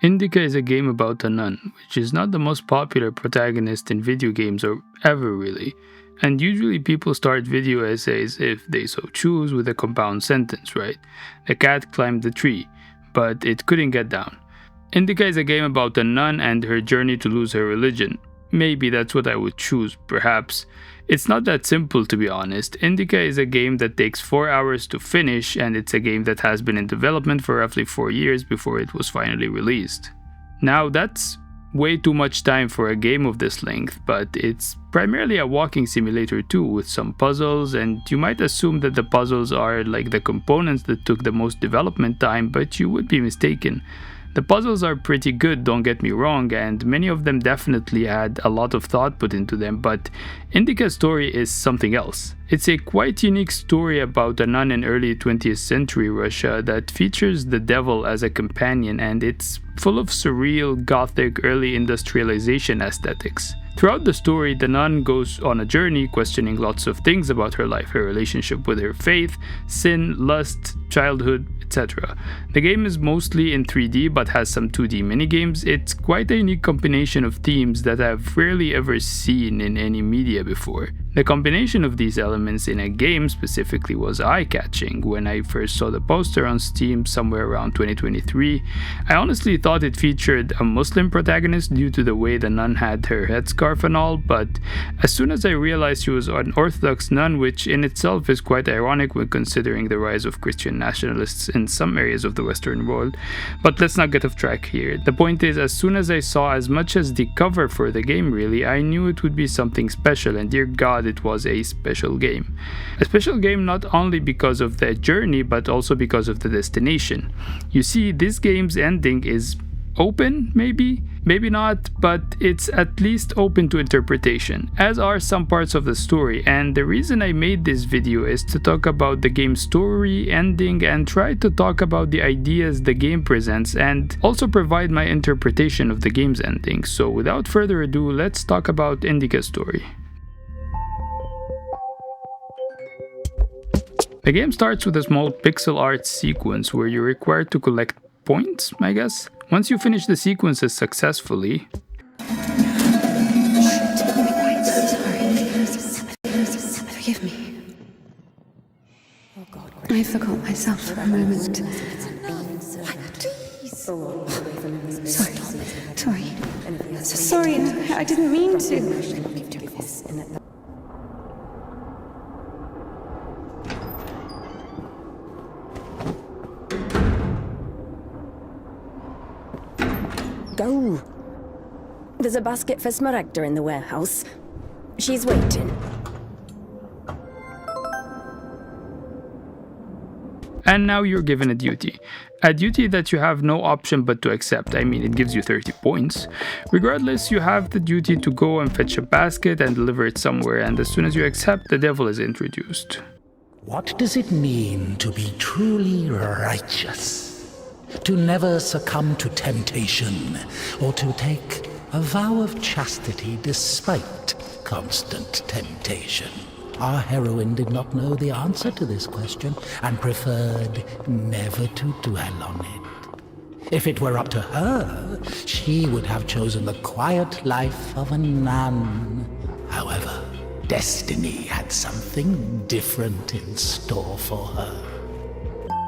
Indika is a game about a nun, which is not the most popular protagonist in video games or ever really, and usually people start video essays, if they so choose, with a compound sentence, right? The cat climbed the tree, but it couldn't get down. Indika is a game about a nun and her journey to lose her religion. Maybe that's what I would choose, perhaps. It's not that simple, to be honest. Indika is a game that takes 4 hours to finish, and it's a game that has been in development for roughly 4 years before it was finally released. Now, that's way too much time for a game of this length, but it's primarily a walking simulator too, with some puzzles, and you might assume that the puzzles are like the components that took the most development time, but you would be mistaken. The puzzles are pretty good, don't get me wrong, and many of them definitely had a lot of thought put into them, but Indika's story is something else. It's a quite unique story about a nun in early 20th century Russia that features the devil as a companion, and it's full of surreal, gothic, early industrialization aesthetics. Throughout the story, the nun goes on a journey questioning lots of things about her life, her relationship with her faith, sin, lust, childhood, etc. The game is mostly in 3D but has some 2D minigames. It's quite a unique combination of themes that I've rarely ever seen in any media before. The combination of these elements in a game specifically was eye-catching. When I first saw the poster on Steam somewhere around 2023, I honestly thought it featured a Muslim protagonist due to the way the nun had her headscarf and all, but as soon as I realized she was an orthodox nun, which in itself is quite ironic when considering the rise of Christian nationalists in some areas of the Western world, but let's not get off track here. The point is, as soon as I saw as much as the cover for the game really, I knew it would be something special, and dear God, it was a special game. A special game not only because of the journey, but also because of the destination. You see, this game's ending is open, maybe not, but it's at least open to interpretation, as are some parts of the story, and the reason I made this video is to talk about the game's story, ending, and try to talk about the ideas the game presents, and also provide my interpretation of the game's ending. So without further ado, let's talk about Indika's story. The game starts with a small pixel art sequence where you're required to collect points, I guess. Once you finish the sequences successfully, Forgive me. I forgot myself for a moment. Sorry, I didn't mean to. Go. There's a basket for Smaragda in the warehouse. She's waiting. and now you're given a duty. A duty that you have no option but to accept. I mean, it gives you 30 points. Regardless, you have the duty to go and fetch a basket and deliver it somewhere, and as soon as you accept, the devil is introduced. What does it mean to be truly righteous? To never succumb to temptation, or to take a vow of chastity despite constant temptation? Our heroine did not know the answer to this question and preferred never to dwell on it. If it were up to her, she would have chosen the quiet life of a nun. However, destiny had something different in store for her.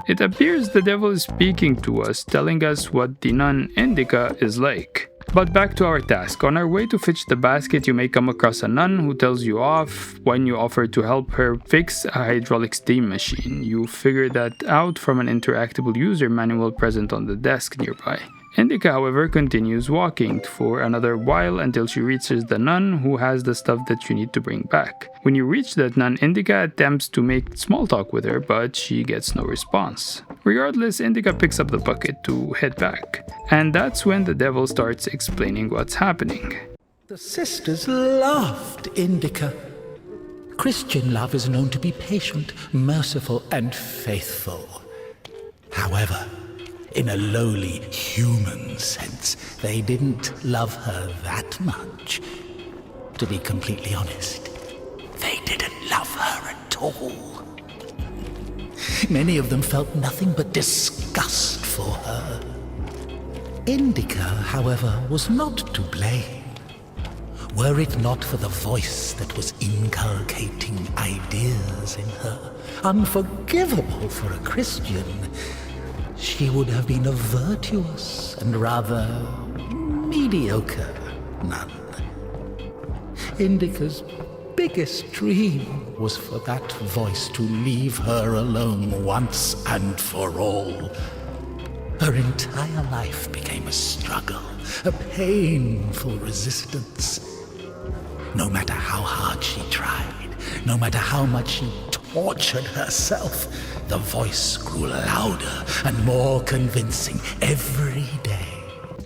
It appears the devil is speaking to us, telling us what the nun Indika is like. But back to our task. On our way to fetch the basket, you may come across a nun who tells you off when you offer to help her fix a hydraulic steam machine. You figure that out from an interactable user manual present on the desk nearby. Indika, however, continues walking for another while until she reaches the nun who has the stuff that you need to bring back. When you reach that nun, Indika attempts to make small talk with her, but she gets no response. Regardless, Indika picks up the bucket to head back. And that's when the devil starts explaining what's happening. The sisters loved Indika. Christian love is known to be patient, merciful, and faithful. However, in a lowly human sense, they didn't love her that much. To be completely honest, they didn't love her at all. Many of them felt nothing but disgust for her. Indika, however, was not to blame. Were it not for the voice that was inculcating ideas in her, unforgivable for a Christian, she would have been a virtuous and rather mediocre nun. Indika's biggest dream was for that voice to leave her alone once and for all. Her entire life became a struggle, a painful resistance. No matter how hard she tried, no matter how much she tortured herself, the voice grew louder and more convincing every day.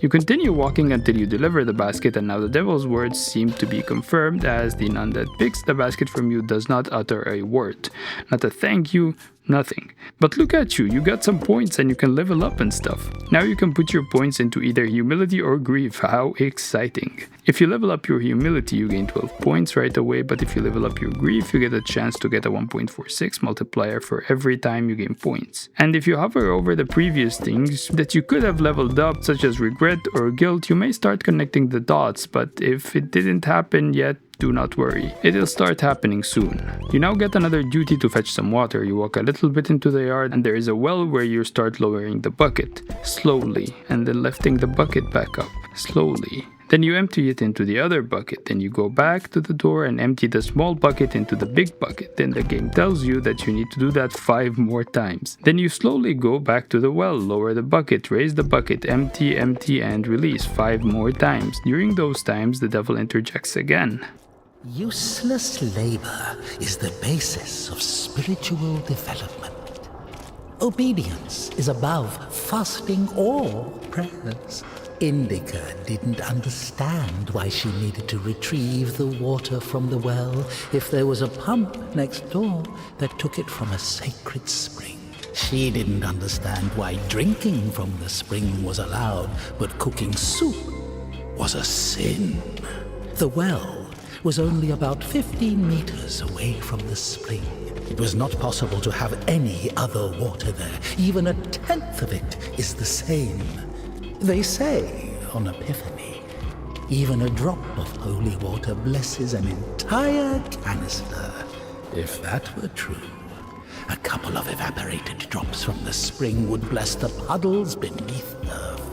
You continue walking until you deliver the basket, and now the devil's words seem to be confirmed, as the nun that picks the basket from you does not utter a word. Not a thank you, nothing. But look at you, you got some points and you can level up and stuff. Now you can put your points into either humility or grief. How exciting. If you level up your humility, you gain 12 points right away, but if you level up your grief, you get a chance to get a 1.46 multiplier for every time you gain points. And if you hover over the previous things that you could have leveled up, such as regret or guilt, you may start connecting the dots, but if it didn't happen yet, do not worry, it'll start happening soon. You now get another duty to fetch some water. You walk a little bit into the yard and there is a well where you start lowering the bucket, slowly, and then lifting the bucket back up, slowly. Then you empty it into the other bucket, then you go back to the door and empty the small bucket into the big bucket. Then the game tells you that you need to do that 5 more times. Then you slowly go back to the well, lower the bucket, raise the bucket, empty, empty, and release 5 more times. During those times, the devil interjects again. Useless labor is the basis of spiritual development. Obedience is above fasting or prayers. Indika didn't understand why she needed to retrieve the water from the well if there was a pump next door that took it from a sacred spring. She didn't understand why drinking from the spring was allowed, but cooking soup was a sin. The well was only about 15 meters away from the spring. It was not possible to have any other water there. Even a tenth of it is the same. They say on Epiphany, even a drop of holy water blesses an entire canister. If that were true, a couple of evaporated drops from the spring would bless the puddles beneath her feet.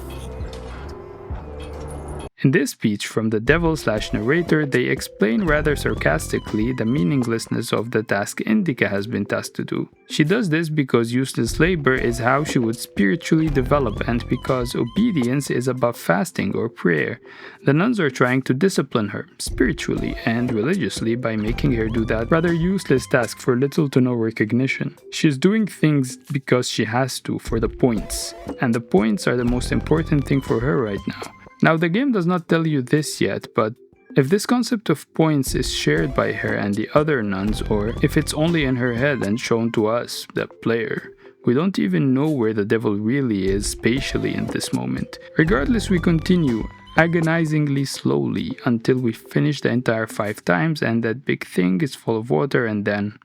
In this speech from the devil/narrator, they explain rather sarcastically the meaninglessness of the task Indika has been tasked to do. She does this because useless labor is how she would spiritually develop, and because obedience is above fasting or prayer. The nuns are trying to discipline her, spiritually and religiously, by making her do that rather useless task for little to no recognition. She's doing things because she has to, for the points, and the points are the most important thing for her right now. Now, the game does not tell you this yet, but if this concept of points is shared by her and the other nuns, or if it's only in her head and shown to us, the player, we don't even know where the devil really is spatially in this moment. Regardless, we continue agonizingly slowly until we finish the entire 5 times and that big thing is full of water, and then...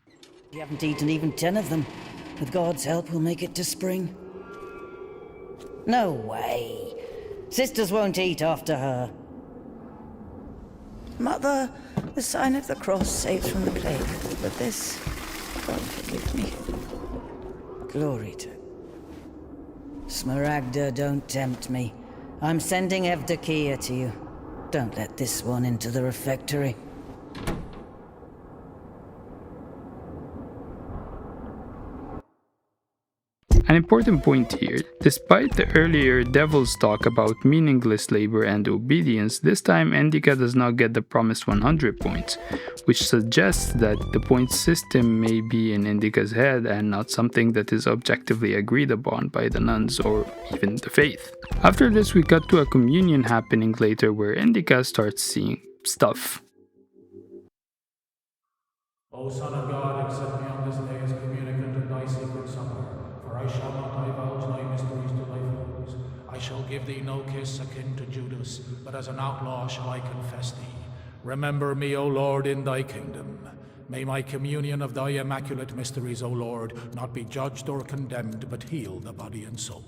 You haven't eaten even 10 of them. With God's help, we'll make it to spring. No way. Sisters won't eat after her. Mother, the sign of the cross saves from the plague, but this, God forgive me. Glory to... Smaragda, don't tempt me. I'm sending Evdokia to you. Don't let this one into the refectory. An important point here, despite the earlier devil's talk about meaningless labor and obedience, this time Indika does not get the promised 100 points, which suggests that the point system may be in Indika's head and not something that is objectively agreed upon by the nuns or even the faith. After this, we cut to a communion happening later where Indika starts seeing stuff. O Son of God, accept me on this day as communicant of thy sacred supper. For I shall not divulge thy mysteries to thy foes. I shall give thee no kiss akin to Judas, but as an outlaw shall I confess thee. Remember me, O Lord, in thy kingdom. May my communion of thy immaculate mysteries, O Lord, not be judged or condemned, but heal the body and soul.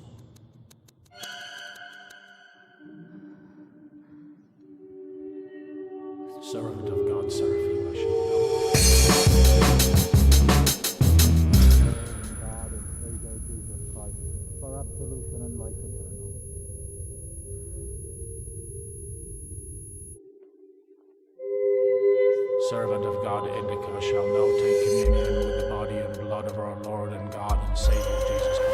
blood of our Lord and God and Savior Jesus Christ.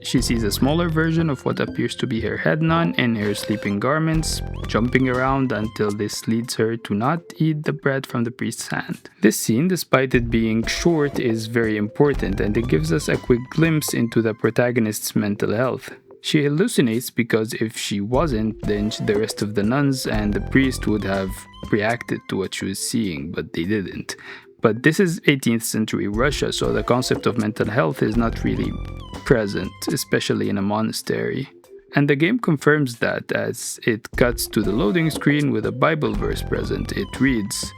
She sees a smaller version of what appears to be her head nun in her sleeping garments, jumping around until this leads her to not eat the bread from the priest's hand. This scene, despite it being short, is very important, and it gives us a quick glimpse into the protagonist's mental health. She hallucinates because if she wasn't, then the rest of the nuns and the priest would have reacted to what she was seeing, but they didn't. But this is 18th century Russia, so the concept of mental health is not really present, especially in a monastery. And the game confirms that as it cuts to the loading screen with a Bible verse present. It reads,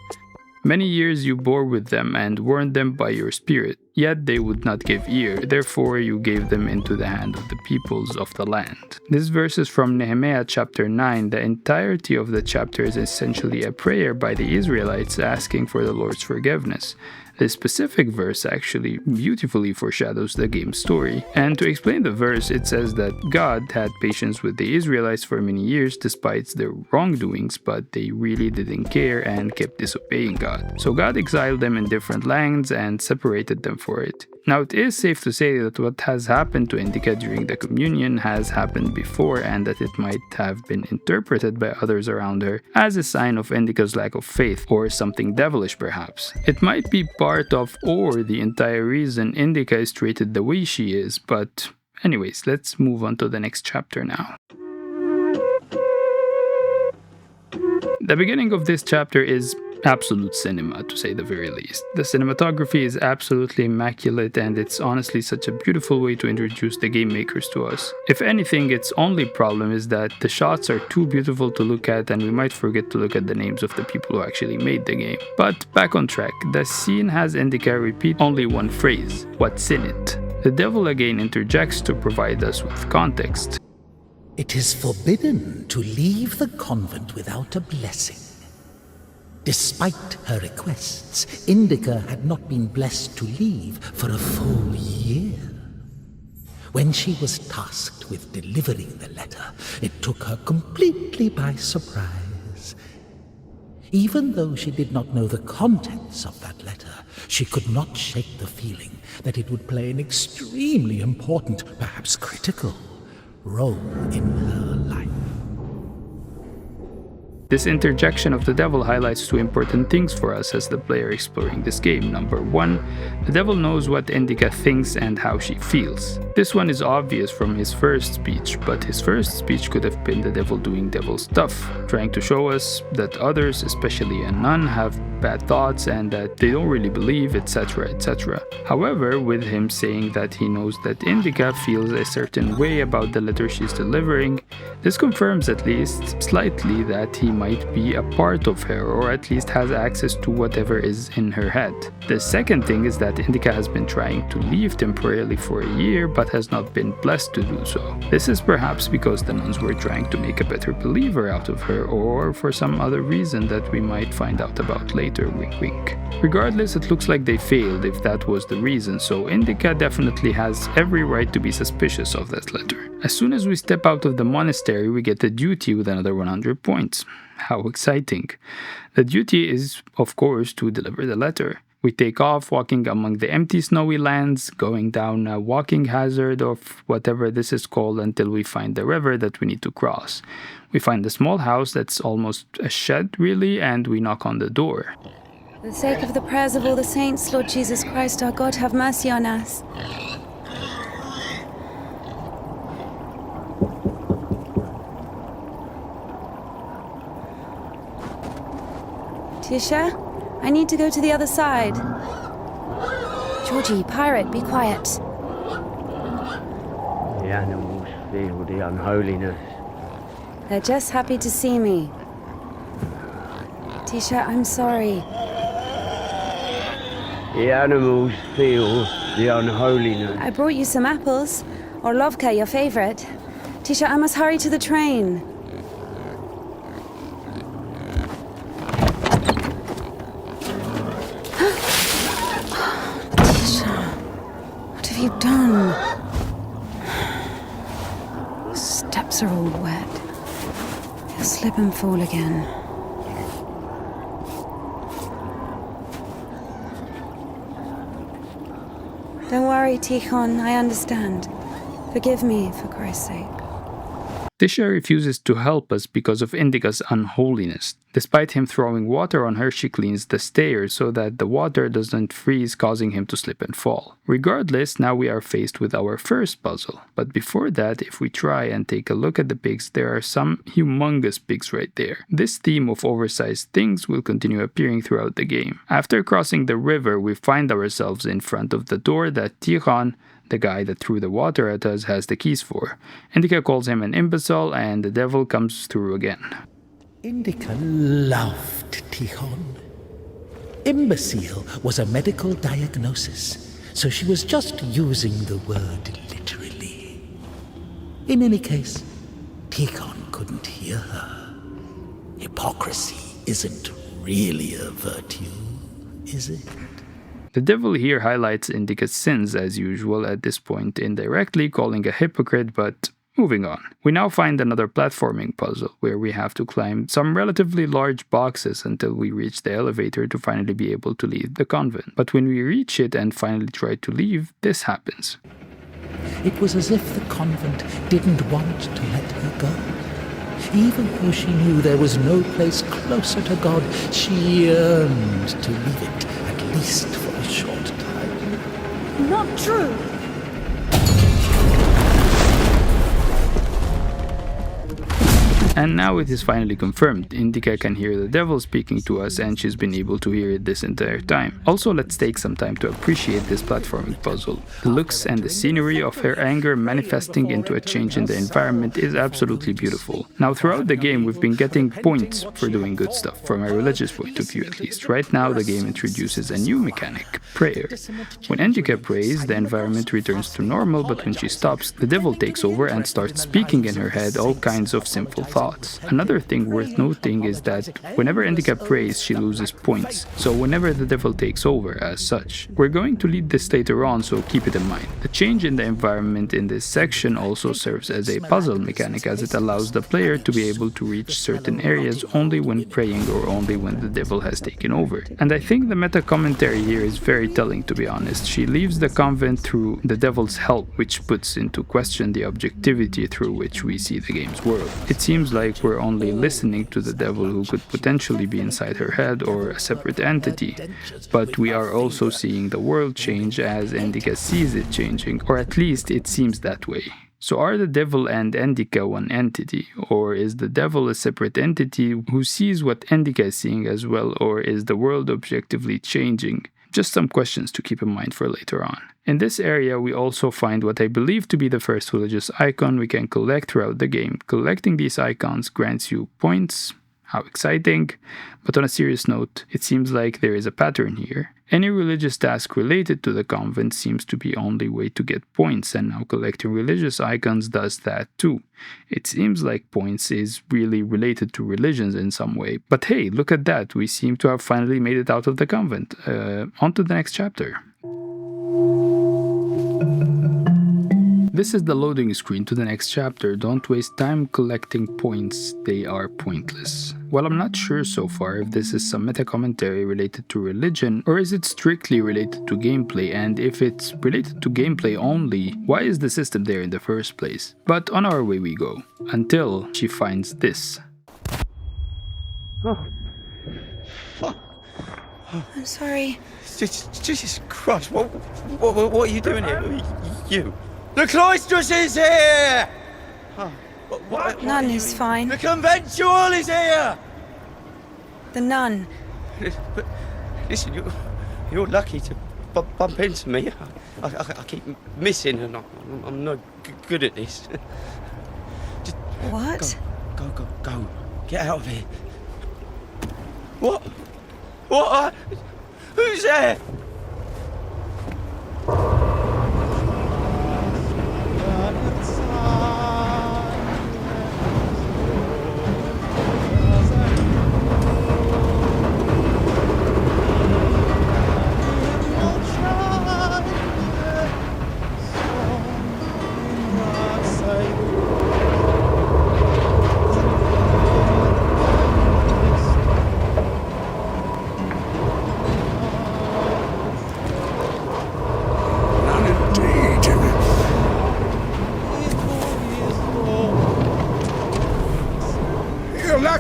"Many years you bore with them and warned them by your spirit, yet they would not give ear, therefore you gave them into the hand of the peoples of the land." This verse is from Nehemiah chapter 9. The entirety of the chapter is essentially a prayer by the Israelites asking for the Lord's forgiveness. This specific verse actually beautifully foreshadows the game's story. And to explain the verse, it says that God had patience with the Israelites for many years despite their wrongdoings, but they really didn't care and kept disobeying God. So God exiled them in different lands and separated them for it. Now, it is safe to say that what has happened to Indika during the communion has happened before, and that it might have been interpreted by others around her as a sign of Indika's lack of faith, or something devilish perhaps. It might be part of or the entire reason Indika is treated the way she is, but anyways, let's move on to the next chapter now. The beginning of this chapter is absolute cinema, to say the very least. The cinematography is absolutely immaculate, and it's honestly such a beautiful way to introduce the game makers to us. If anything, its only problem is that the shots are too beautiful to look at, and we might forget to look at the names of the people who actually made the game. But back on track, the scene has Indika repeat only one phrase: "What's in it?" The devil again interjects to provide us with context. It is forbidden to leave the convent without a blessing. Despite her requests, Indika had not been blessed to leave for a full year. When she was tasked with delivering the letter, it took her completely by surprise. Even though she did not know the contents of that letter, she could not shake the feeling that it would play an extremely important, perhaps critical, role in her life. This interjection of the devil highlights two important things for us as the player exploring this game. Number one, the devil knows what Indika thinks and how she feels. This one is obvious from his first speech, but his first speech could have been the devil doing devil stuff, trying to show us that others, especially a nun, have bad thoughts and that they don't really believe, etc., etc. However, with him saying that he knows that Indika feels a certain way about the letter she's delivering, this confirms at least slightly that he might be a part of her, or at least has access to whatever is in her head. The second thing is that Indika has been trying to leave temporarily for a year, but has not been blessed to do so. This is perhaps because the nuns were trying to make a better believer out of her, or for some other reason that we might find out about later, wink wink. Regardless, it looks like they failed if that was the reason, so Indika definitely has every right to be suspicious of that letter. As soon as we step out of the monastery, we get a duty with another 100 points. How exciting. The duty is, of course, to deliver the letter. We take off walking among the empty snowy lands, going down a walking hazard of whatever this is called until we find the river that we need to cross. We find a small house that's almost a shed really, and we knock on the door. For the sake of the prayers of all the saints, Lord Jesus Christ, our God, have mercy on us. Tisha, I need to go to the other side. Georgie, pirate, be quiet. The animals feel the unholiness. They're just happy to see me. Tisha, I'm sorry. The animals feel the unholiness. I brought you some apples. Orlovka, your favorite. Tisha, I must hurry to the train. lips are all wet. He'll slip and fall again. Don't worry, Tihon, I understand. Forgive me, for Christ's sake. Tisha refuses to help us because of Indika's unholiness. Despite him throwing water on her, she cleans the stairs so that the water doesn't freeze, causing him to slip and fall. Regardless, now we are faced with our first puzzle. But before that, if we try and take a look at the pigs, there are some humongous pigs right there. This theme of oversized things will continue appearing throughout the game. After crossing the river, we find ourselves in front of the door that Tihon, the guy that threw the water at us, has the keys for. Indika calls him an imbecile and the devil comes through again. Indika loved Tihon. Imbecile was a medical diagnosis, so she was just using the word literally. In any case, Tihon couldn't hear her. Hypocrisy isn't really a virtue, is it? The devil here highlights Indika's sins as usual at this point, indirectly calling a hypocrite, but moving on. We now find another platforming puzzle where we have to climb some relatively large boxes until we reach the elevator to finally be able to leave the convent. But when we reach it and finally try to leave, this happens. It was as if the convent didn't want to let her go. Even though she knew there was no place closer to God, she yearned to leave it, at least for a short time. Not true. And now it is finally confirmed. Indika can hear the devil speaking to us and she's been able to hear it this entire time. Also, let's take some time to appreciate this platforming puzzle. The looks and the scenery of her anger manifesting into a change in the environment is absolutely beautiful. Now, throughout the game, we've been getting points for doing good stuff, from a religious point of view at least. Right now, the game introduces a new mechanic, prayer. When Indika prays, the environment returns to normal, but when she stops, the devil takes over and starts speaking in her head all kinds of sinful thoughts. Another thing worth noting is that whenever Indika prays, she loses points, so whenever the devil takes over as such. We're going to lead this later on, so keep it in mind. The change in the environment in this section also serves as a puzzle mechanic, as it allows the player to be able to reach certain areas only when praying or only when the devil has taken over. And I think the meta commentary here is very telling, to be honest. She leaves the convent through the devil's help, which puts into question the objectivity through which we see the game's world. It seems like we're only listening to the devil, who could potentially be inside her head or a separate entity, but we are also seeing the world change as Indika sees it changing, or at least it seems that way. So are the devil and Indika one entity, or is the devil a separate entity who sees what Indika is seeing as well, or is the world objectively changing? Just some questions to keep in mind for later on. In this area, we also find what I believe to be the first religious icon we can collect throughout the game. Collecting these icons grants you points. How exciting. But on a serious note, it seems like there is a pattern here. Any religious task related to the convent seems to be the only way to get points, and now collecting religious icons does that too. It seems like points is really related to religions in some way. But hey, look at that, we seem to have finally made it out of the convent. On to the next chapter. This is the loading screen to the next chapter. Don't waste time collecting points, they are pointless. Well, I'm not sure so far if this is some meta commentary related to religion, or is it strictly related to gameplay, and if it's related to gameplay only, why is the system there in the first place? But on our way we go, until she finds this. I'm sorry. Jesus Christ, what are you doing here? You? The cloistress is here! What Nun is fine. The conventual is here! The nun. But listen, you're lucky to bump into me. I keep missing and I'm not good at this. Just What? Go. Get out of here. What? Who's there?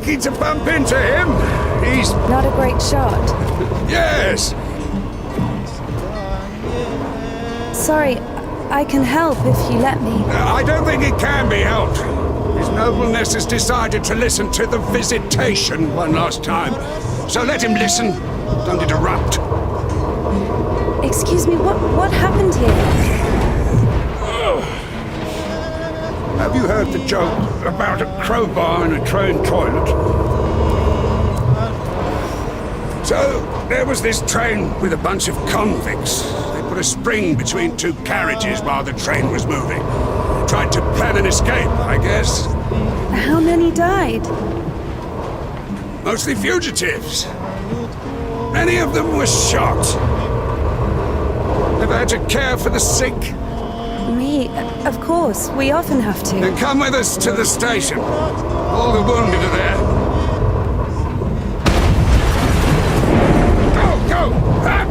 lucky to bump into him. He's... Not a great shot. Yes! Sorry, I can help if you let me. I don't think it can be helped. His nobleness has decided to listen to the visitation one last time. So let him listen. Don't interrupt. Excuse me, what happened here? Have you heard the joke about a crowbar in a train toilet? So, there was this train with a bunch of convicts. They put a spring between two carriages while the train was moving. Tried to plan an escape, I guess. How many died? Mostly fugitives. Many of them were shot. Ever had to care for the sick? Me? Of course. We often have to. Then come with us to the station. All the wounded are there. Go! Ah!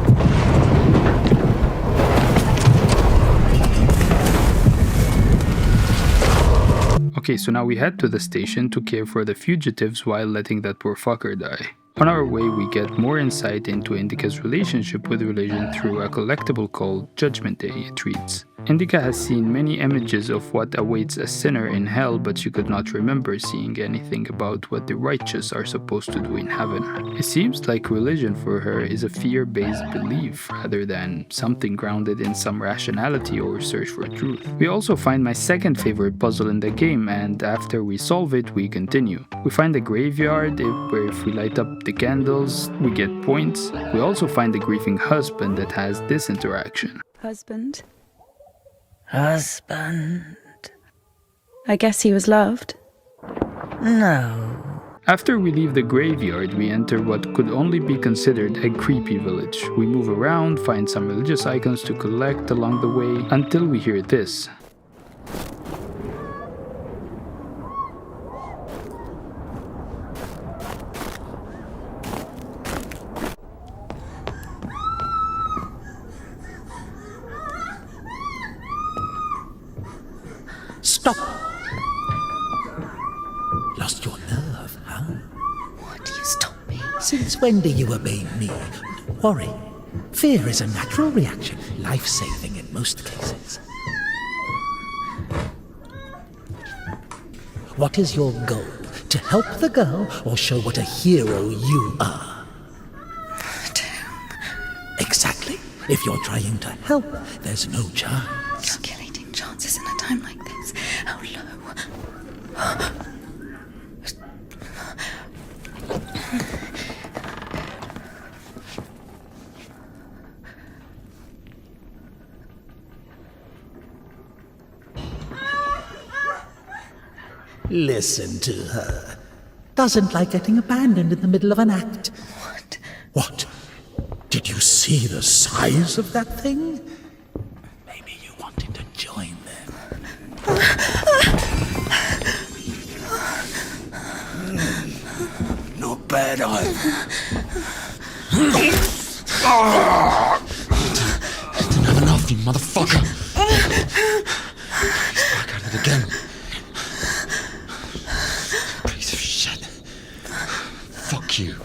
Okay, so now we head to the station to care for the fugitives while letting that poor fucker die. On our way, we get more insight into Indika's relationship with religion through a collectible called Judgment Day, it reads. Indika has seen many images of what awaits a sinner in hell, but she could not remember seeing anything about what the righteous are supposed to do in heaven. It seems like religion for her is a fear-based belief rather than something grounded in some rationality or search for truth. We also find my second favorite puzzle in the game, and after we solve it, we continue. We find a graveyard where if we light up the candles, we get points. We also find a grieving husband that has this interaction. Husband? Husband. I guess he was loved. No. After we leave the graveyard, we enter what could only be considered a creepy village. We move around, find some religious icons to collect along the way, until we hear this. Stop! Lost your nerve, huh? What do you stop me? Since when do you obey me? Don't worry. Fear is a natural reaction, life-saving in most cases. What is your goal? To help the girl or show what a hero you are? Exactly. If you're trying to help, there's no chance. Calculating chances in a time like this. How low? Listen to her. Doesn't like getting abandoned in the middle of an act. What? What? Did you see the size of that thing? Maybe you wanted to join them. Not bad either. Didn't have enough, you motherfucker. Back at it again. Piece of shit. Fuck you.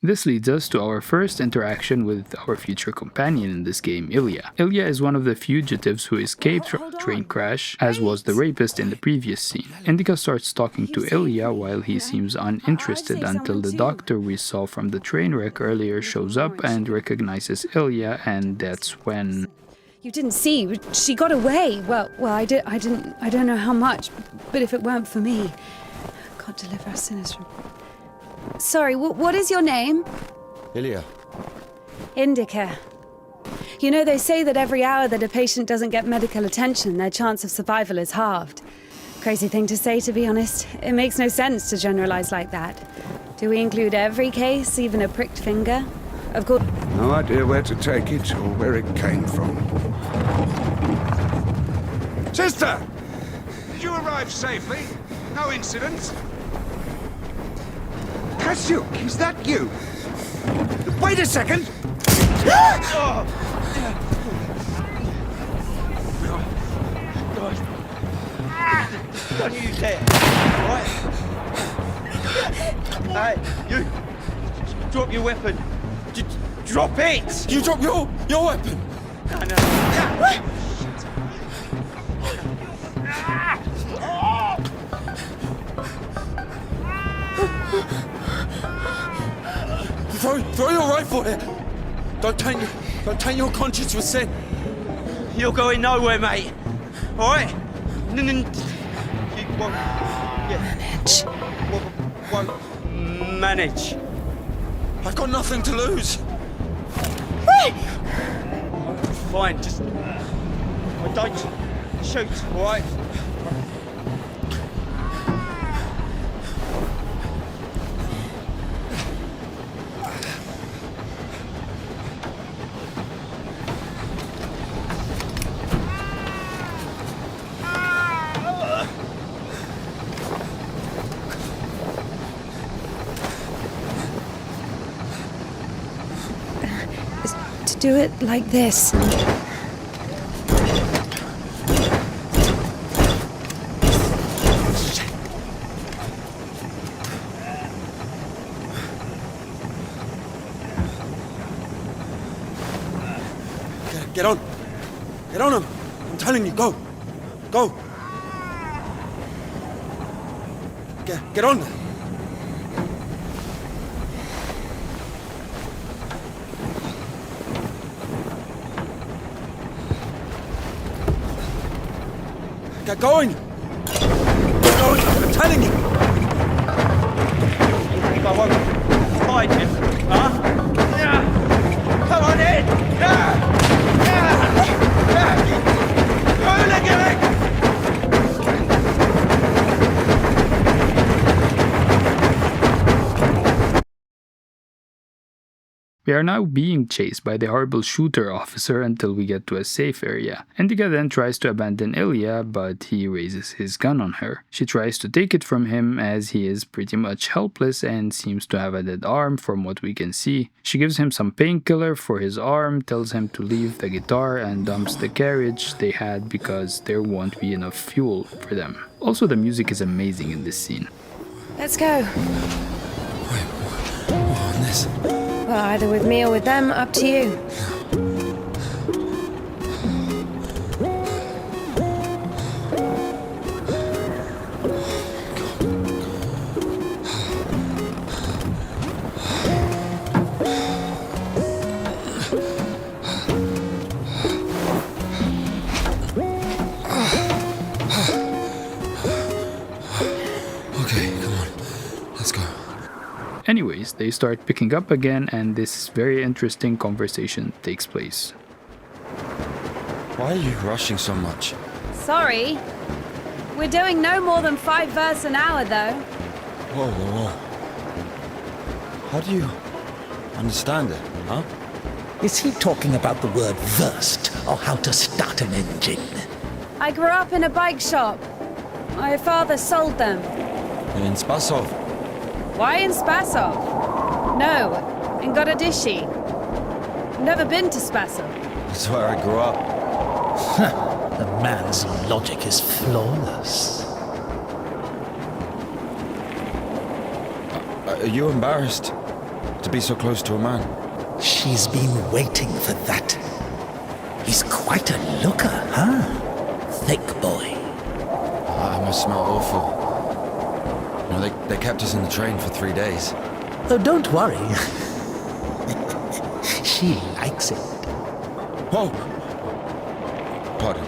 This leads us to our first interaction with our future companion in this game, Ilya. Ilya is one of the fugitives who escaped from a train crash, as was the rapist in the previous scene. Indika starts talking to Ilya while he seems uninterested until the doctor we saw from the train wreck earlier shows up and recognizes Ilya, and that's when... You didn't see. She got away. Well, I don't know how much, but if it weren't for me, God deliver us sinners from... Sorry, what is your name? Ilya. Indika. You know, they say that every hour that a patient doesn't get medical attention, their chance of survival is halved. Crazy thing to say, to be honest. It makes no sense to generalize like that. Do we include every case, even a pricked finger? Of course. No idea where to take it or where it came from. Sister! Did you arrive safely? No incidents? Kasyuk, is that you? Wait a second! Don't you dare! Right? Hey, you! Drop your weapon! Drop it! You drop your weapon! No. Throw your rifle here! Don't taint your conscience with sin! You're going nowhere, mate! Alright? You won't... Manage. Won't manage. I've got nothing to lose! Fine, just... don't shoot, alright? Do it like this. Get on! Get on him! I'm telling you, go! Go! Get on! Get going! Get going! I'm telling you! You think I won't find him, huh? Yeah. Come on in! Yeah. We are now being chased by the horrible shooter officer until we get to a safe area. Indika then tries to abandon Ilya, but he raises his gun on her. She tries to take it from him as he is pretty much helpless and seems to have a dead arm from what we can see. She gives him some painkiller for his arm, tells him to leave the guitar and dumps the carriage they had because there won't be enough fuel for them. Also, the music is amazing in this scene. Let's go. Wait, what on this? Well, either with me or with them, up to you. Anyways, they start picking up again and this very interesting conversation takes place. Why are you rushing so much? Sorry. We're doing no more than 5 verses an hour, though. Whoa. How do you understand it, huh? Is he talking about the word versed or how to start an engine? I grew up in a bike shop. My father sold them. In Spasov? Why in Spasov? No, in Gorodishi. Never been to Spasov. That's where I grew up. The man's logic is flawless. Are you embarrassed to be so close to a man? She's been waiting for that. He's quite a looker, huh? Thick boy. I must smell awful. No, they kept us in the train for 3 days. Oh, don't worry. She likes it. Whoa! Pardon.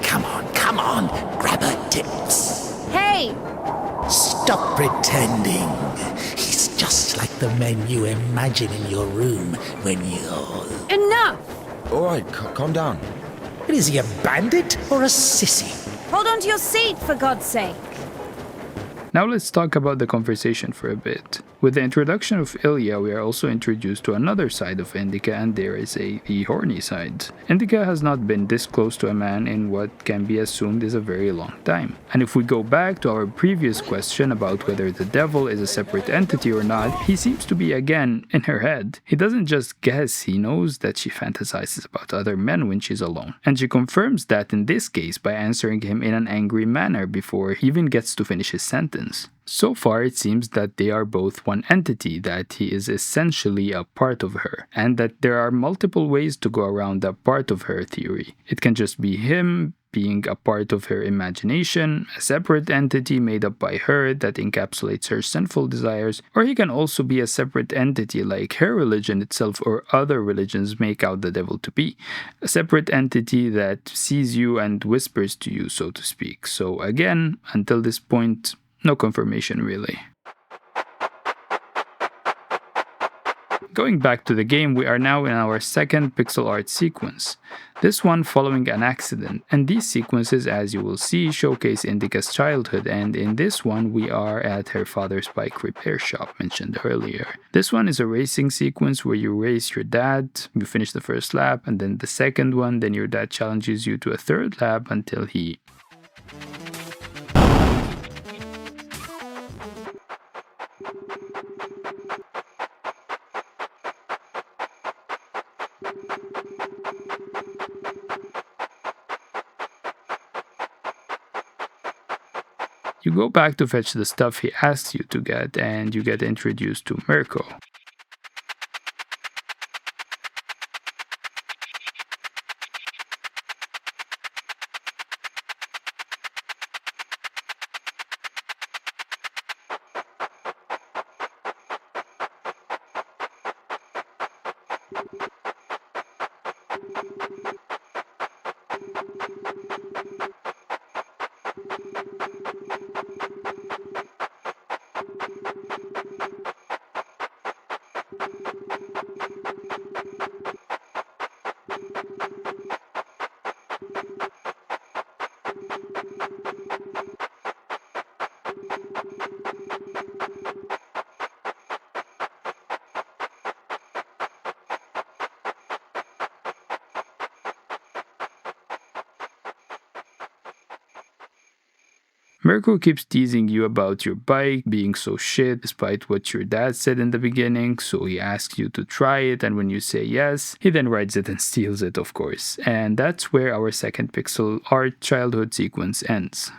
Come on, grab her tits. Hey! Stop pretending. He's just like the men you imagine in your room when you're... Enough! All right, calm down. Is he a bandit or a sissy? Hold on to your seat, for God's sake. Now let's talk about the conversation for a bit. With the introduction of Ilya, we are also introduced to another side of Indika, and dare I say, the horny side. Indika has not been this close to a man in what can be assumed is a very long time. And if we go back to our previous question about whether the devil is a separate entity or not, he seems to be again in her head. He doesn't just guess, he knows that she fantasizes about other men when she's alone. And she confirms that in this case by answering him in an angry manner before he even gets to finish his sentence. So far, it seems that they are both one entity, that he is essentially a part of her, and that there are multiple ways to go around that part of her theory. It can just be him being a part of her imagination, a separate entity made up by her that encapsulates her sinful desires, or he can also be a separate entity like her religion itself or other religions make out the devil to be. A separate entity that sees you and whispers to you, so to speak. So again, until this point, no confirmation really. Going back to the game, we are now in our second pixel art sequence. This one following an accident, and these sequences, as you will see, showcase Indika's childhood, and in this one we are at her father's bike repair shop mentioned earlier. This one is a racing sequence where you race your dad, you finish the first lap, and then the second one, then your dad challenges you to a third lap until he... You go back to fetch the stuff he asks you to get, and you get introduced to Mirko. Mirko keeps teasing you about your bike being so shit despite what your dad said in the beginning, so he asks you to try it, and when you say yes, he then rides it and steals it, of course. And that's where our second pixel art childhood sequence ends.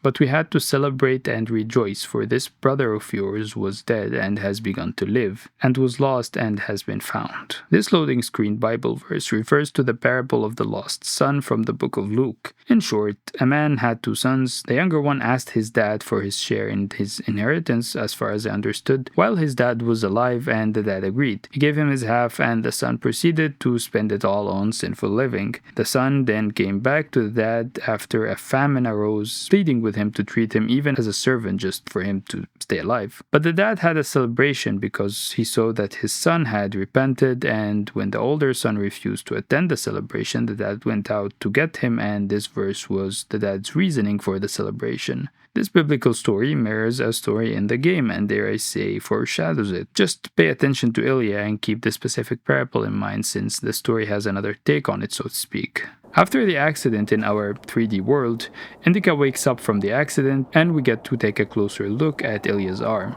But we had to celebrate and rejoice, for this brother of yours was dead and has begun to live, and was lost and has been found. This loading screen Bible verse refers to the parable of the lost son from the book of Luke. In short, a man had two sons. The younger one asked his dad for his share in his inheritance, as far as I understood, while his dad was alive, and the dad agreed. He gave him his half, and the son proceeded to spend it all on sinful living. The son then came back to the dad after a famine arose, pleading with him to treat him even as a servant just for him to stay alive. But the dad had a celebration because he saw that his son had repented, and when the older son refused to attend the celebration, the dad went out to get him, and this verse was the dad's reasoning for the celebration. This biblical story mirrors a story in the game, and dare I say, foreshadows it. Just pay attention to Ilya and keep this specific parable in mind, since the story has another take on it, so to speak. After the accident in our 3D world, Indika wakes up from the accident, and we get to take a closer look at Ilya's arm.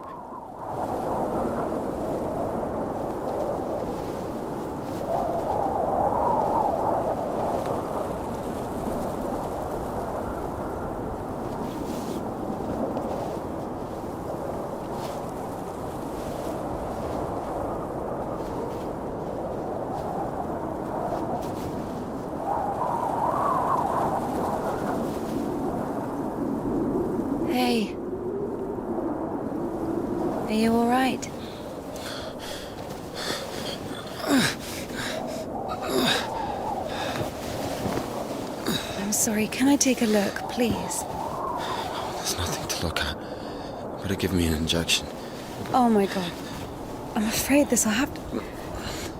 Hey. Are you alright? I'm sorry, can I take a look, please? There's nothing to look at. Better give me an injection. Oh my god. I'm afraid this'll have to...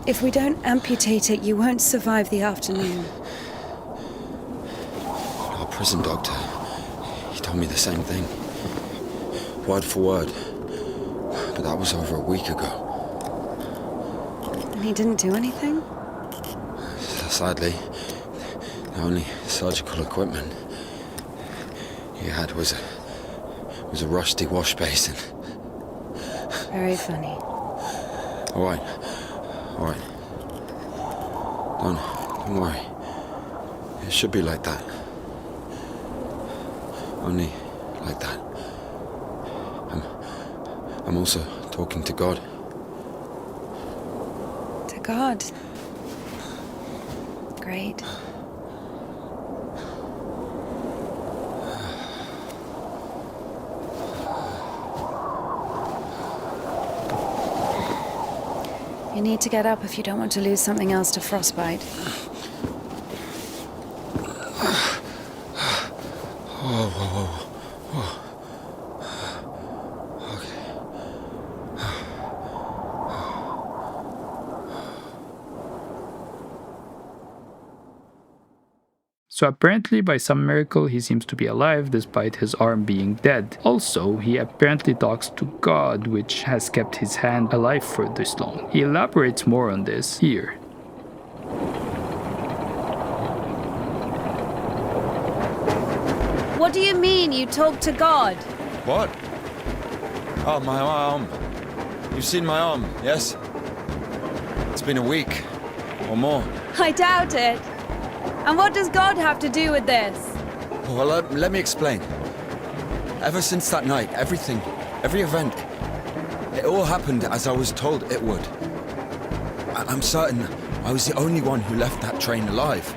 If we don't amputate it, you won't survive the afternoon. Our prison doctor, he told me the same thing. Word for word. But that was over a week ago. And he didn't do anything? Sadly, the only surgical equipment he had was a rusty wash basin. Very funny. All right. Don't worry. It should be like that. Only like that. I'm also talking to God. To God. Great. You need to get up if you don't want to lose something else to frostbite. Whoa. So apparently by some miracle he seems to be alive despite his arm being dead. Also, he apparently talks to God, which has kept his hand alive for this long. He elaborates more on this here. What do you mean you talk to God? What? Oh, my arm. You've seen my arm, yes? It's been a week or more. I doubt it. And what does God have to do with this? Well, let me explain. Ever since that night, every event, it all happened as I was told it would. I'm certain I was the only one who left that train alive.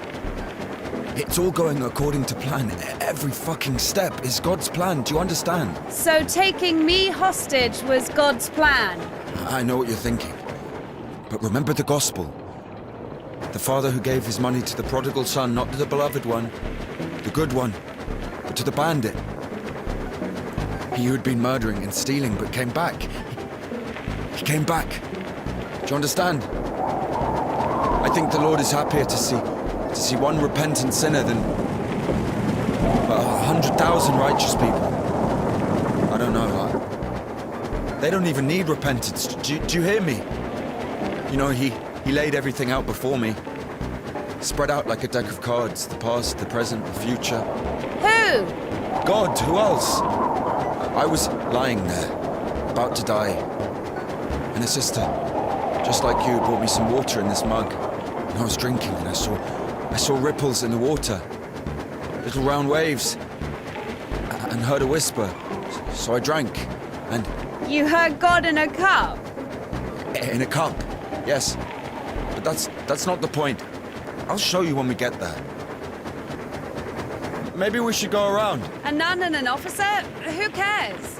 It's all going according to plan. Every fucking step is God's plan, do you understand? So taking me hostage was God's plan? I know what you're thinking. But remember the gospel. The father who gave his money to the prodigal son, not to the beloved one, the good one, but to the bandit. He who had been murdering and stealing but came back. He came back. Do you understand? I think the Lord is happier to see one repentant sinner than 100,000 righteous people. I don't know. They don't even need repentance. Do you hear me? You know, He laid everything out before me. Spread out like a deck of cards. The past, the present, the future. Who? God, who else? I was lying there, about to die. And a sister, just like you, brought me some water in this mug. And I was drinking and I saw ripples in the water. Little round waves. And heard a whisper. So I drank. And... You heard God in a cup? In a cup, yes. But that's not the point. I'll show you when we get there. Maybe we should go around. A nun and an officer? Who cares?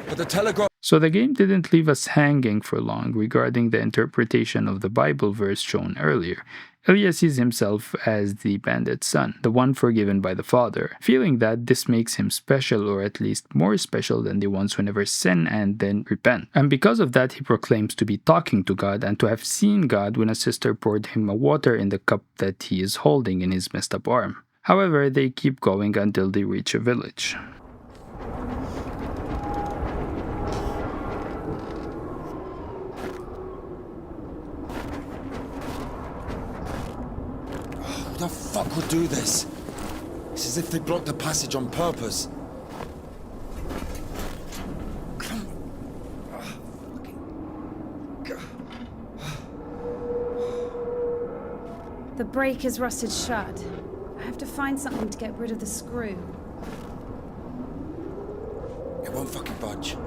But the telegraph... So the game didn't leave us hanging for long regarding the interpretation of the Bible verse shown earlier. Ilya sees himself as the bandit's son, the one forgiven by the Father, feeling that this makes him special, or at least more special than the ones who never sin and then repent. And because of that, he proclaims to be talking to God and to have seen God when a sister poured him a water in the cup that he is holding in his messed up arm. However, they keep going until they reach a village. Who the fuck would do this? It's as if they blocked the passage on purpose. The brake is rusted shut. I have to find something to get rid of the screw. It won't fucking budge.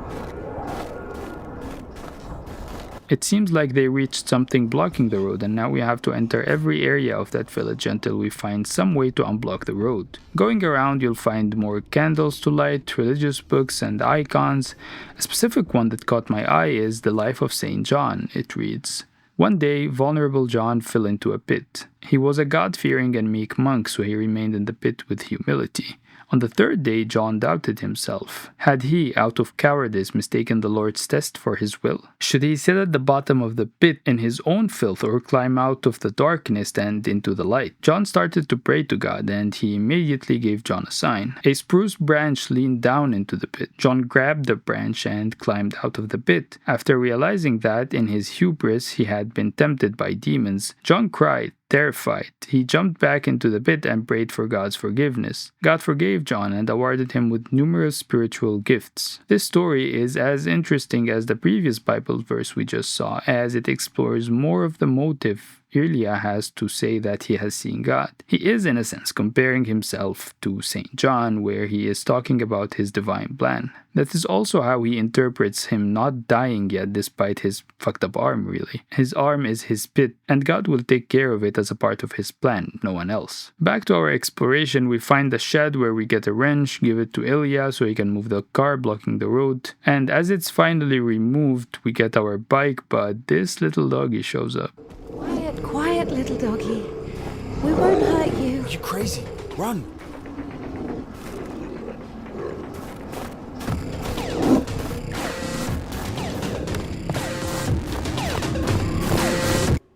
It seems like they reached something blocking the road, and now we have to enter every area of that village until we find some way to unblock the road. Going around, you'll find more candles to light, religious books and icons. A specific one that caught my eye is The Life of Saint John. It reads, "One day, vulnerable John fell into a pit. He was a God-fearing and meek monk, so he remained in the pit with humility. On the third day, John doubted himself. Had he, out of cowardice, mistaken the Lord's test for his will? Should he sit at the bottom of the pit in his own filth or climb out of the darkness and into the light? John started to pray to God, and he immediately gave John a sign. A spruce branch leaned down into the pit. John grabbed the branch and climbed out of the pit. After realizing that, in his hubris, he had been tempted by demons, John cried, terrified. He jumped back into the pit and prayed for God's forgiveness. God forgave John and awarded him with numerous spiritual gifts. This story is as interesting as the previous Bible verse we just saw, as it explores more of the motive Elia has to say that he has seen God. He is, in a sense, comparing himself to St. John, where he is talking about his divine plan. That is also how he interprets him not dying yet despite his fucked up arm, really. His arm is his pit, and God will take care of it as a part of his plan, no one else. Back to our exploration, we find the shed where we get a wrench, give it to Elia so he can move the car blocking the road, and as it's finally removed, we get our bike, but this little doggy shows up. Quiet, little doggy. We won't hurt you. Are you crazy? Run!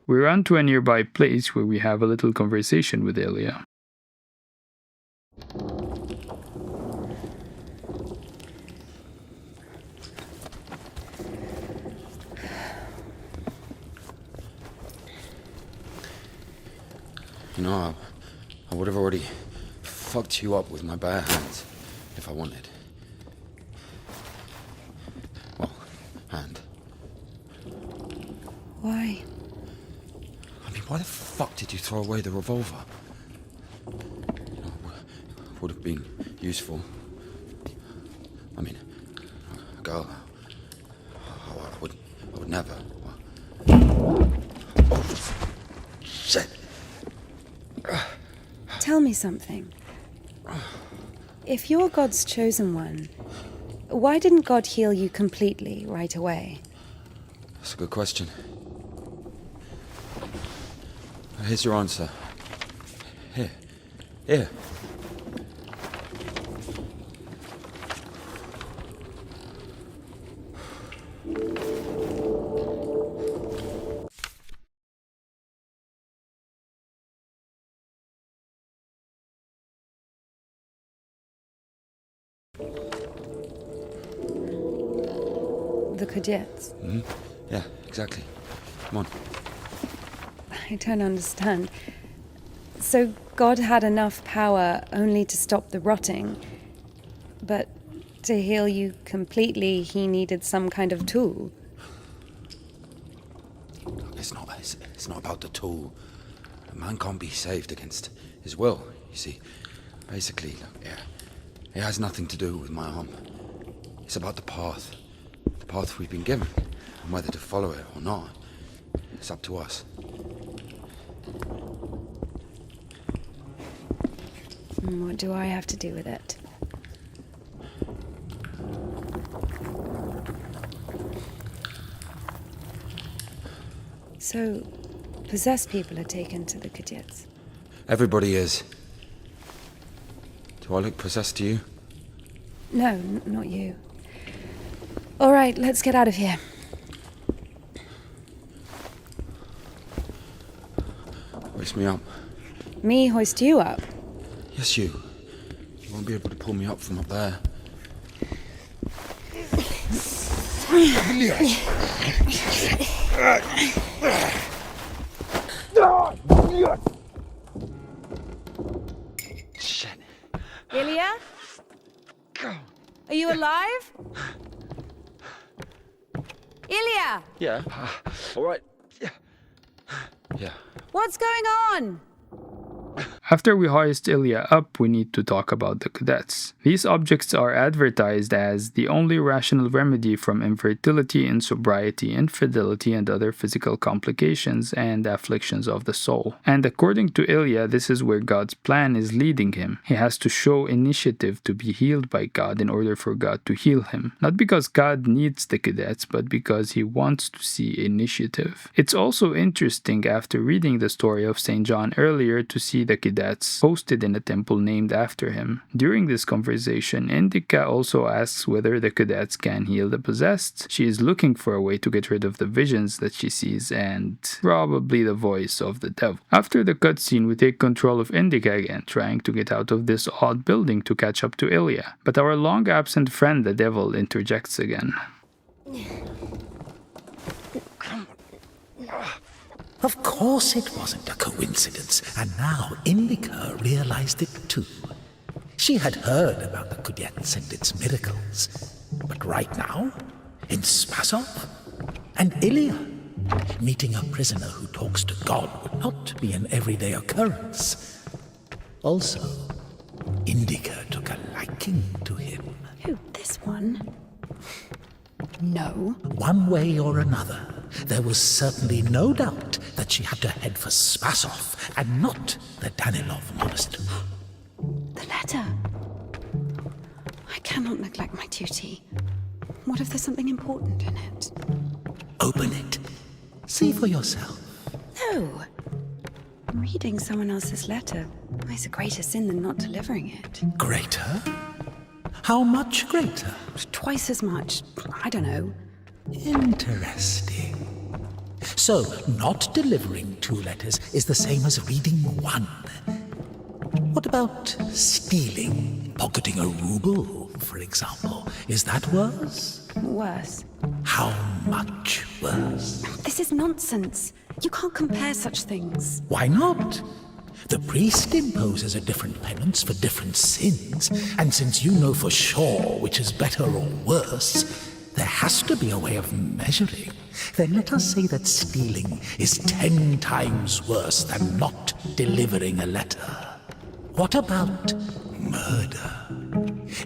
We run to a nearby place where we have a little conversation with Elia. You know, I would have already fucked you up with my bare hands if I wanted. Well, hand. Why? I mean, why the fuck did you throw away the revolver? You know, it would have been useful. I mean, a girl. I would never. Oh, shit. Tell me something. If you're God's chosen one, why didn't God heal you completely right away? That's a good question. Here's your answer. Here. The Cathedral. Mm-hmm. Yeah, exactly. Come on. I don't understand. So God had enough power only to stop the rotting, but to heal you completely, he needed some kind of tool. It's not about the tool. A man can't be saved against his will, you see. Basically, it has nothing to do with my arm. It's about the path we've been given, and whether to follow it or not, it's up to us. What do I have to do with it? So, possessed people are taken to the Cathedral. Everybody is. Do I look possessed to you? No, not you. All right, let's get out of here. Hoist me up. Me hoist you up? Yes, you. You won't be able to pull me up from up there. Shit. Ilya? Are you alive? Ilya! Yeah. All right. Yeah. What's going on? After we hoist Ilya up, we need to talk about the cadets. These objects are advertised as the only rational remedy from infertility, insobriety, infidelity, and other physical complications and afflictions of the soul. And according to Ilya, this is where God's plan is leading him. He has to show initiative to be healed by God in order for God to heal him. Not because God needs the cadets, but because he wants to see initiative. It's also interesting after reading the story of St. John earlier to see the cadets cadets hosted in a temple named after him. During this conversation, Indika also asks whether the cadets can heal the possessed. She is looking for a way to get rid of the visions that she sees and probably the voice of the devil. After the cutscene, we take control of Indika again, trying to get out of this odd building to catch up to Ilya. But our long-absent friend, the devil, interjects again. Of course it wasn't a coincidence, and now Indika realized it too. She had heard about the Kudets and its miracles, but right now, in Spasov and Ilya, meeting a prisoner who talks to God would not be an everyday occurrence. Also, Indika took a liking to him. Who, this one? No. One way or another, there was certainly no doubt that she had to head for Spasov and not the Danilov Monastery. The letter. I cannot neglect my duty. What if there's something important in it? Open it. See for yourself. No. Reading someone else's letter is a greater sin than not delivering it. Greater? How much greater? Twice as much. I don't know. Interesting. So, not delivering 2 letters is the same as reading 1. What about stealing? Pocketing a ruble, for example. Is that worse? Worse. How much worse? This is nonsense. You can't compare such things. Why not? The priest imposes a different penance for different sins, and since you know for sure which is better or worse, there has to be a way of measuring. Then let us say that stealing is 10 times worse than not delivering a letter. What about murder?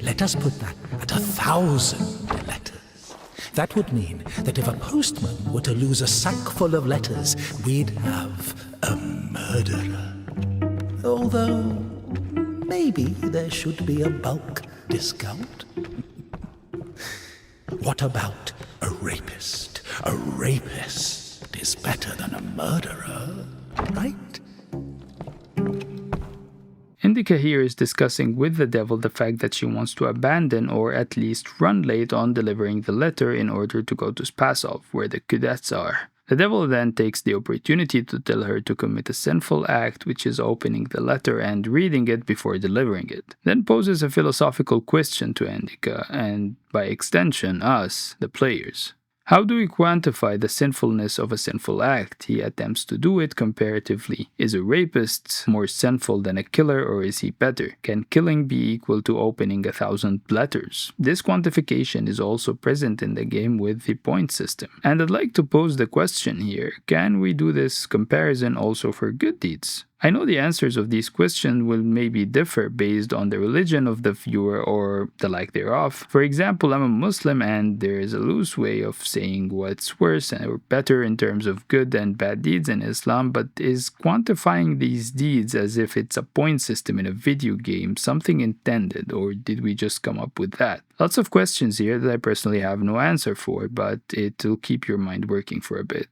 Let us put that at 1,000 letters. That would mean that if a postman were to lose a sack full of letters, we'd have a murderer. Although, maybe there should be a bulk discount. What about a rapist? A rapist is better than a murderer, right? Indika here is discussing with the devil the fact that she wants to abandon or at least run late on delivering the letter in order to go to Spasov, where the cadets are. The devil then takes the opportunity to tell her to commit a sinful act, which is opening the letter and reading it before delivering it. Then poses a philosophical question to Indika, and by extension us, the players. How do we quantify the sinfulness of a sinful act? He attempts to do it comparatively. Is a rapist more sinful than a killer, or is he better? Can killing be equal to opening 1,000 letters? This quantification is also present in the game with the point system. And I'd like to pose the question here, can we do this comparison also for good deeds? I know the answers of these questions will maybe differ based on the religion of the viewer or the like thereof. For example, I'm a Muslim and there is a loose way of saying what's worse or better in terms of good and bad deeds in Islam, but is quantifying these deeds as if it's a point system in a video game something intended, or did we just come up with that? Lots of questions here that I personally have no answer for, but it'll keep your mind working for a bit.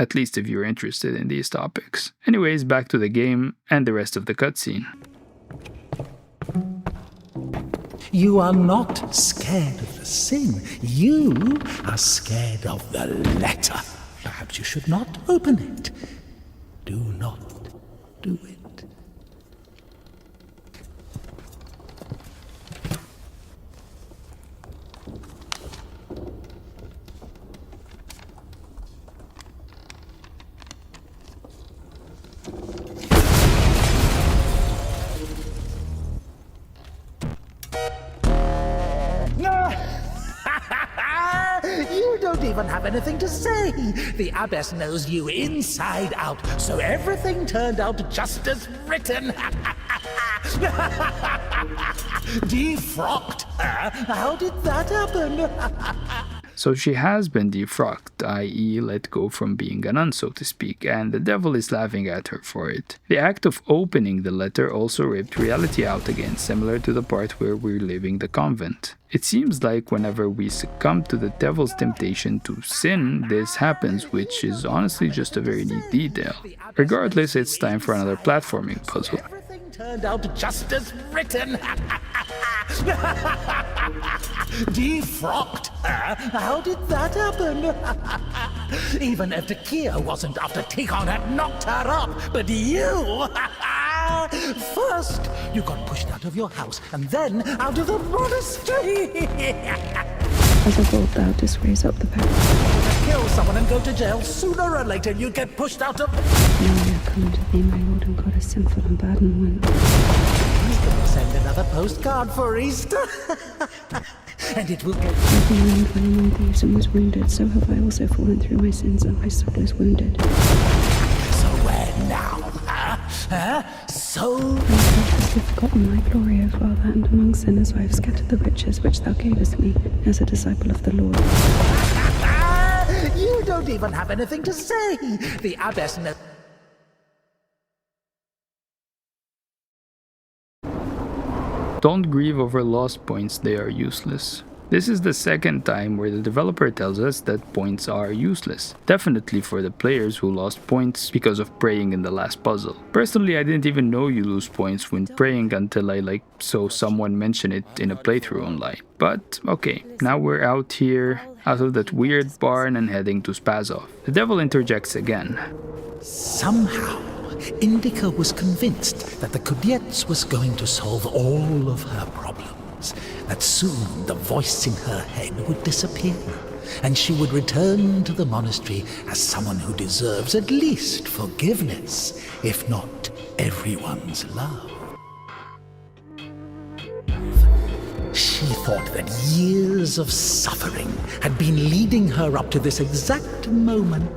At least if you're interested in these topics. Anyways, back to the game and the rest of the cutscene. You are not scared of the sin. You are scared of the letter. Perhaps you should not open it. Do not do it. You don't even have anything to say. The abbess knows you inside out, so everything turned out just as written. Defrocked her? How did that happen? So she has been defrocked, i.e. let go from being a nun, so to speak, and the devil is laughing at her for it. The act of opening the letter also ripped reality out again, similar to the part where we're leaving the convent. It seems like whenever we succumb to the devil's temptation to sin, this happens, which is honestly just a very neat detail. Regardless, it's time for another platforming puzzle. Everything turned out just as written. Defrocked her? How did that happen? Even Evdokia wasn't after Tihon had knocked her up, but you! First, you got pushed out of your house, and then out of the monastery! As a vault, thou didst raise up the power. Kill someone and go to jail, sooner or later you'd get pushed out of... Now I have come to thee, my lord and goddess, sinful and bad and one. He's gonna send another postcard for Easter. And it will get... Like a man dwelling on thieves and was wounded, so have I also fallen through my sins, and my soul is wounded. So where now? So... Thou hast forgotten my glory, O Father, and among sinners I have scattered the riches which thou gavest me, as a disciple of the Lord. You don't even have anything to say. The abbess... Don't grieve over lost points, they are useless. This is the second time where the developer tells us that points are useless. Definitely for the players who lost points because of praying in the last puzzle. Personally, I didn't even know you lose points when praying until I saw someone mention it in a playthrough online. But okay, now we're out here, out of that weird barn and heading to Spasov. The devil interjects again. Somehow, Indika was convinced that the Kudets was going to solve all of her problems, that soon the voice in her head would disappear, and she would return to the monastery as someone who deserves at least forgiveness, if not everyone's love. She thought that years of suffering had been leading her up to this exact moment.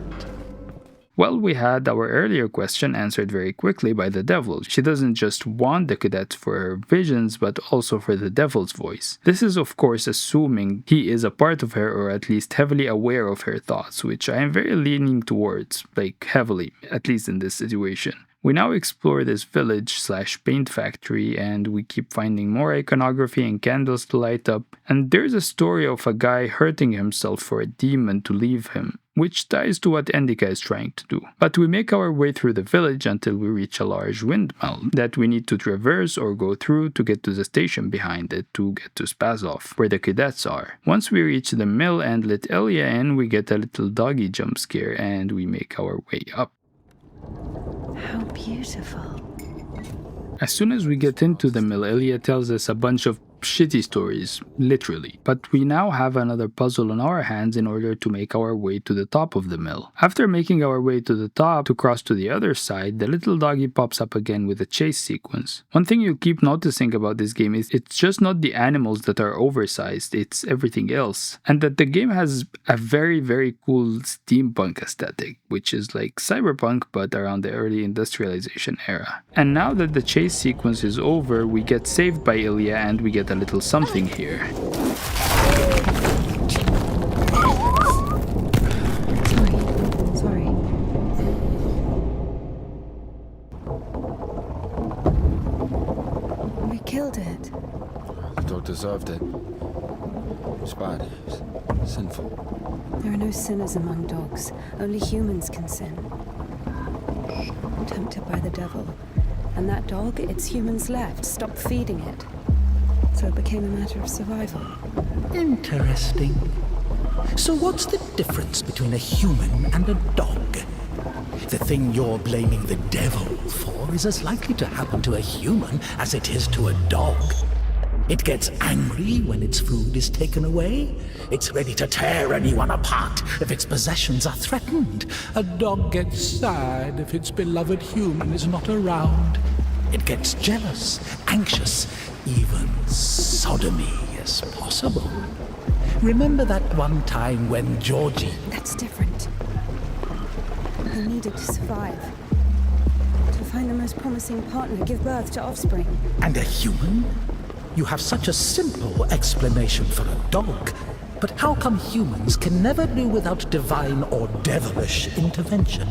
Well, we had our earlier question answered very quickly by the devil. She doesn't just want the cadets for her visions, but also for the devil's voice. This is of course assuming he is a part of her, or at least heavily aware of her thoughts, which I am very leaning towards, heavily, at least in this situation. We now explore this village/paint factory, and we keep finding more iconography and candles to light up, and there's a story of a guy hurting himself for a demon to leave him, which ties to what Indika is trying to do. But we make our way through the village until we reach a large windmill that we need to traverse or go through to get to the station behind it to get to Spasov, where the cadets are. Once we reach the mill and let Elia in, we get a little doggy jump scare and we make our way up. How beautiful. As soon as we get into the mill, Elia tells us a bunch of shitty stories, literally. But we now have another puzzle on our hands in order to make our way to the top of the mill. After making our way to the top to cross to the other side, the little doggy pops up again with a chase sequence. One thing you'll keep noticing about this game is it's just not the animals that are oversized, it's everything else. And that the game has a very, very cool steampunk aesthetic, which is like cyberpunk but around the early industrialization era. And now that the chase sequence is over, we get saved by Ilya and we get a little something here. Sorry. We killed it. The dog deserved it. It's bad. It's sinful. There are no sinners among dogs. Only humans can sin. Tempted by the devil. And that dog, its humans left, stopped feeding it. So it became a matter of survival. Interesting. So what's the difference between a human and a dog? The thing you're blaming the devil for is as likely to happen to a human as it is to a dog. It gets angry when its food is taken away. It's ready to tear anyone apart if its possessions are threatened. A dog gets sad if its beloved human is not around. It gets jealous, anxious, even sodomy is possible. Remember that one time when Georgie... That's different. They needed to survive. To find the most promising partner, give birth to offspring. And a human? You have such a simple explanation for a dog. But how come humans can never do without divine or devilish intervention?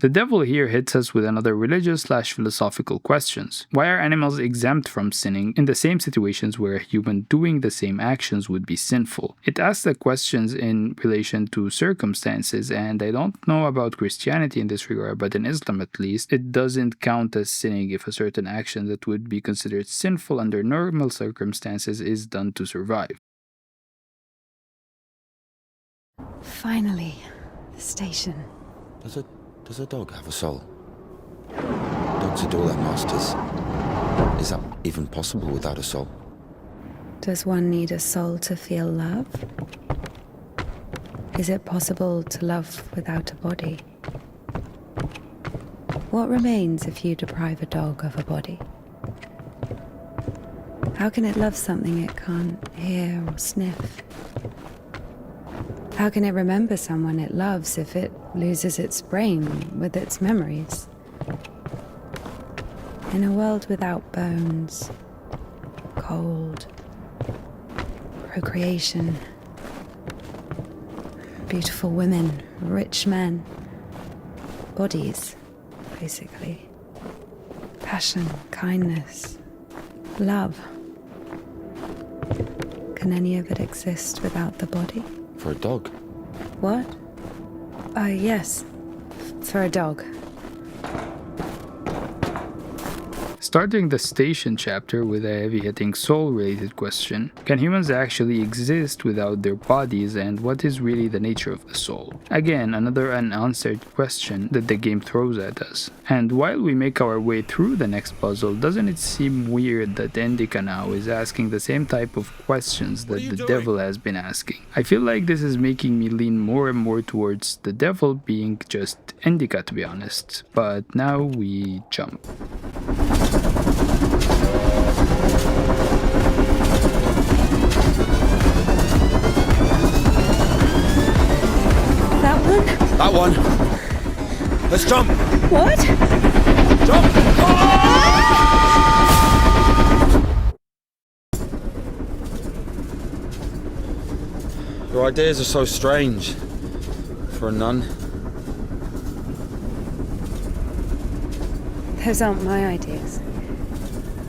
The devil here hits us with another religious/philosophical questions. Why are animals exempt from sinning in the same situations where a human doing the same actions would be sinful? It asks the questions in relation to circumstances, and I don't know about Christianity in this regard, but in Islam at least, it doesn't count as sinning if a certain action that would be considered sinful under normal circumstances is done to survive. Finally, the station. Does a dog have a soul? Dogs adore their masters. Is that even possible without a soul? Does one need a soul to feel love? Is it possible to love without a body? What remains if you deprive a dog of a body? How can it love something it can't hear or sniff? How can it remember someone it loves if it loses its brain with its memories? In a world without bones, cold, procreation, beautiful women, rich men, bodies, basically. Passion, kindness, love. Can any of it exist without the body? For a dog? What? Yes. For a dog. Starting the station chapter with a heavy-hitting soul-related question, can humans actually exist without their bodies, and what is really the nature of the soul? Again, another unanswered question that the game throws at us. And while we make our way through the next puzzle, doesn't it seem weird that Indika now is asking the same type of questions that the devil has been asking? I feel like this is making me lean more and more towards the devil being just Indika, to be honest. But now we jump. That one! Let's jump! What? Jump! Your ideas are so strange. For a nun. Those aren't my ideas.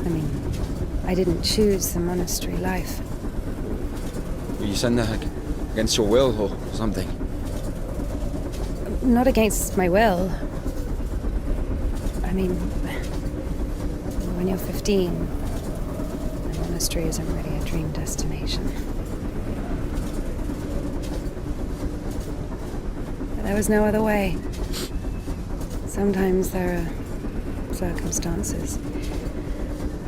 I mean, I didn't choose the monastery life. Were you sent there against your will or something? Not against my will. I mean, when you're 15, the monastery isn't really a dream destination. But there was no other way. Sometimes there are circumstances.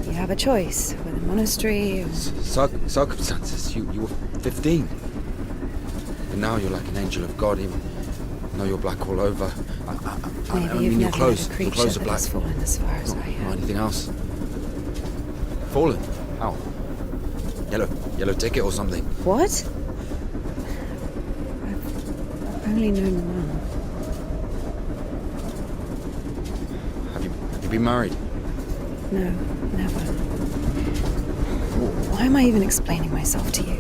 You have a choice with a monastery or... Circumstances? You were 15. And now you're like an angel of God, even though you're black all over. Maybe you've never met a creature that has fallen as far as I have. Or anything else. Fallen? How? Yellow ticket or something? What? I've only known one. Have you been married? No, never. Why am I even explaining myself to you?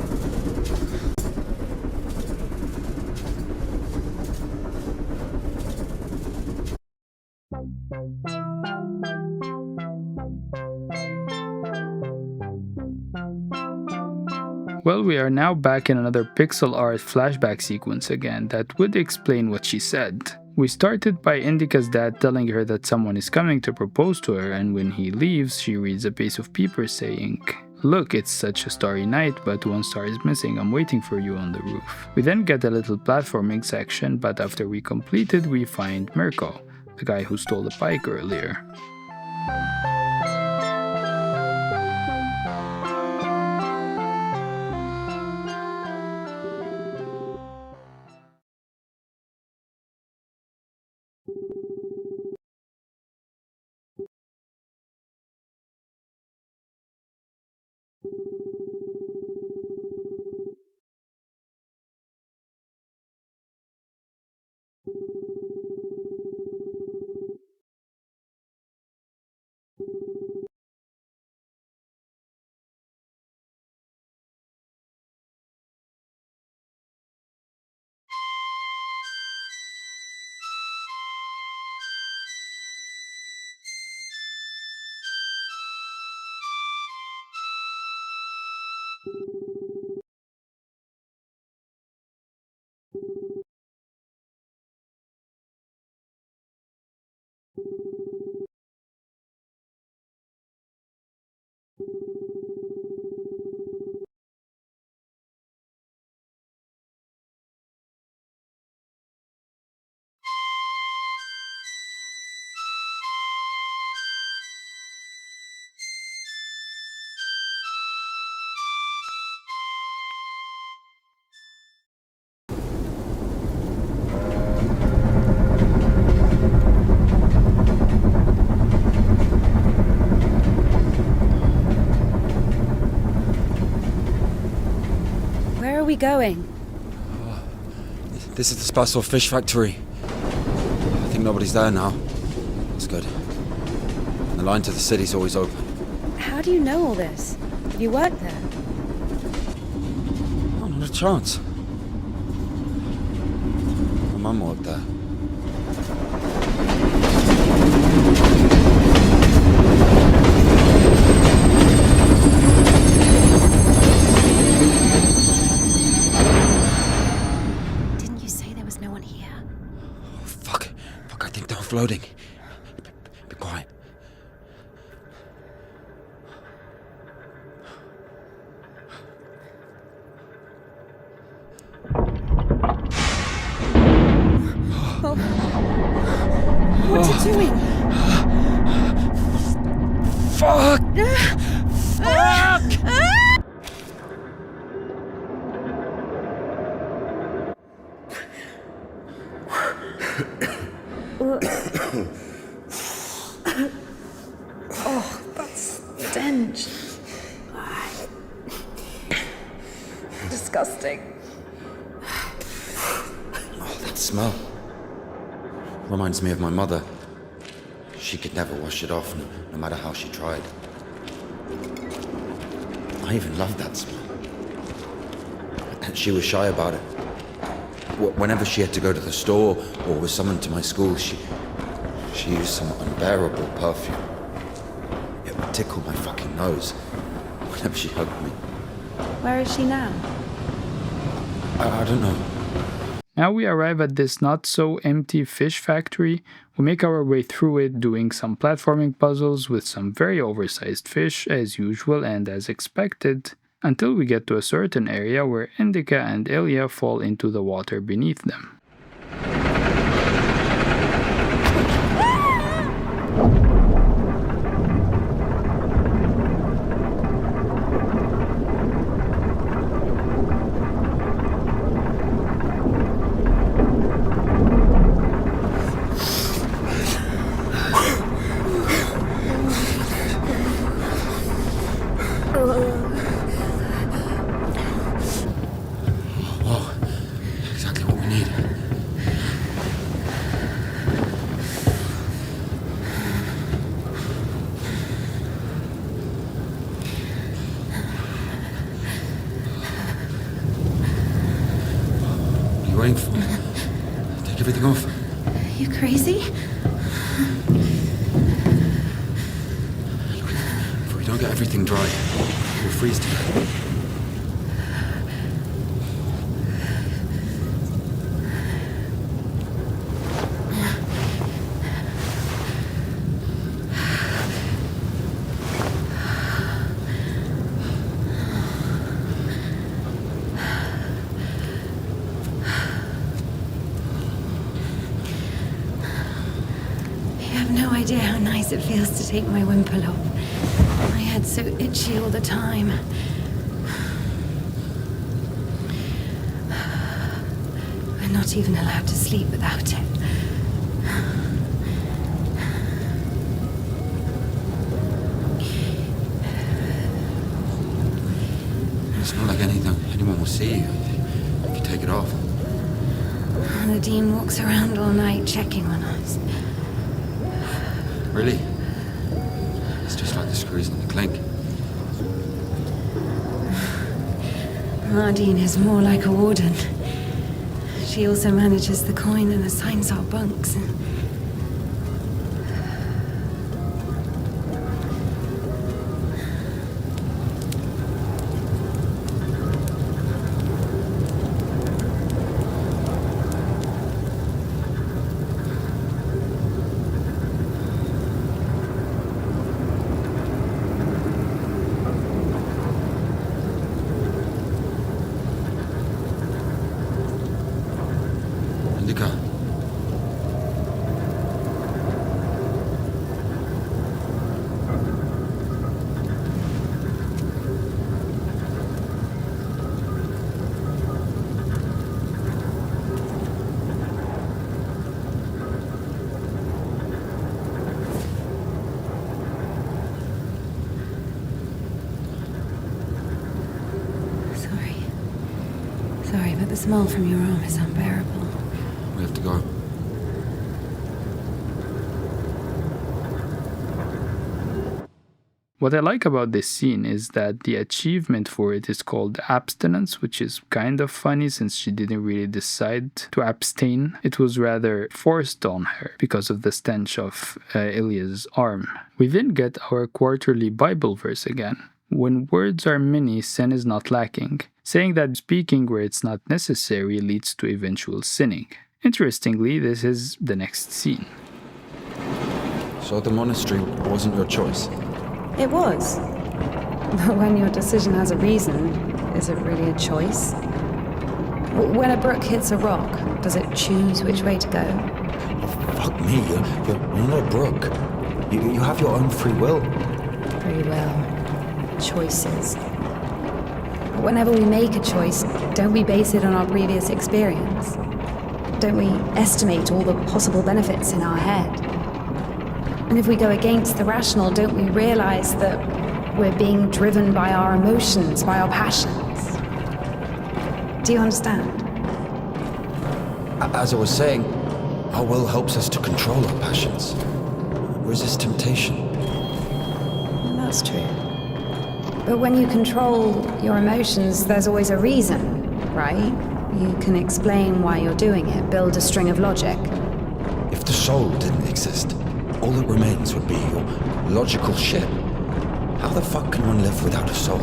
Well, we are now back in another pixel art flashback sequence again that would explain what she said. We started by Indika's dad telling her that someone is coming to propose to her, and when he leaves, she reads a piece of paper saying, "Look, it's such a starry night, but one star is missing. I'm waiting for you on the roof." We then get a little platforming section, but after we complete it, we find Mirko, the guy who stole the bike earlier. going? This is the Spasov fish factory. I think nobody's there now. That's good. The line to the city's always open. How do you know all this? Have you worked there? Oh, not a chance. My mum worked there. Didn't you say there was no one here? Oh, fuck, I think they're offloading. Be quiet. What's it doing? Fuck! Oh, that's stench. Disgusting. Oh, that smell. Reminds me of my mother. She could never wash it off, no matter how she tried. I even loved that smell. And she was shy about it. Whenever she had to go to the store or was summoned to my school, she used some unbearable perfume. It would tickle my fucking nose whenever she hugged me. Where is she now? I don't know. Now we arrive at this not-so-empty fish factory. We make our way through it, doing some platforming puzzles with some very oversized fish, as usual and as expected, until we get to a certain area where Indika and Ilya fall into the water beneath them. Waiting for? Take everything off. You crazy? If we don't get everything dry, we'll freeze to death. No idea how nice it feels to take my wimple off. My head's so itchy all the time. We're not even allowed to sleep without it. It's not like anyone will see you if you take it off. The Dean walks around all night checking on us. Really? It's just like the screws in the clink. Nardine is more like a warden. She also manages the coin and assigns our bunks. smell from your arm is unbearable. We have to go. What I like about this scene is that the achievement for it is called abstinence, which is kind of funny since she didn't really decide to abstain. It was rather forced on her because of the stench of Ilya's arm. We then get our quarterly Bible verse again. When words are many, sin is not lacking, saying that speaking where it's not necessary leads to eventual sinning. Interestingly, this is the next scene. So the monastery wasn't your choice? It was. But when your decision has a reason, is it really a choice? When a brook hits a rock, does it choose which way to go? Fuck me, you're not a brook. You have your own free will. Free will. Choices. But whenever we make a choice, don't we base it on our previous experience? Don't we estimate all the possible benefits in our head? And if we go against the rational, don't we realize that we're being driven by our emotions, by our passions? Do you understand? As I was saying, our will helps us to control our passions, resist temptation. That's true. But when you control your emotions, there's always a reason, right? You can explain why you're doing it, build a string of logic. If the soul didn't exist, all that remains would be your logical shit. How the fuck can one live without a soul?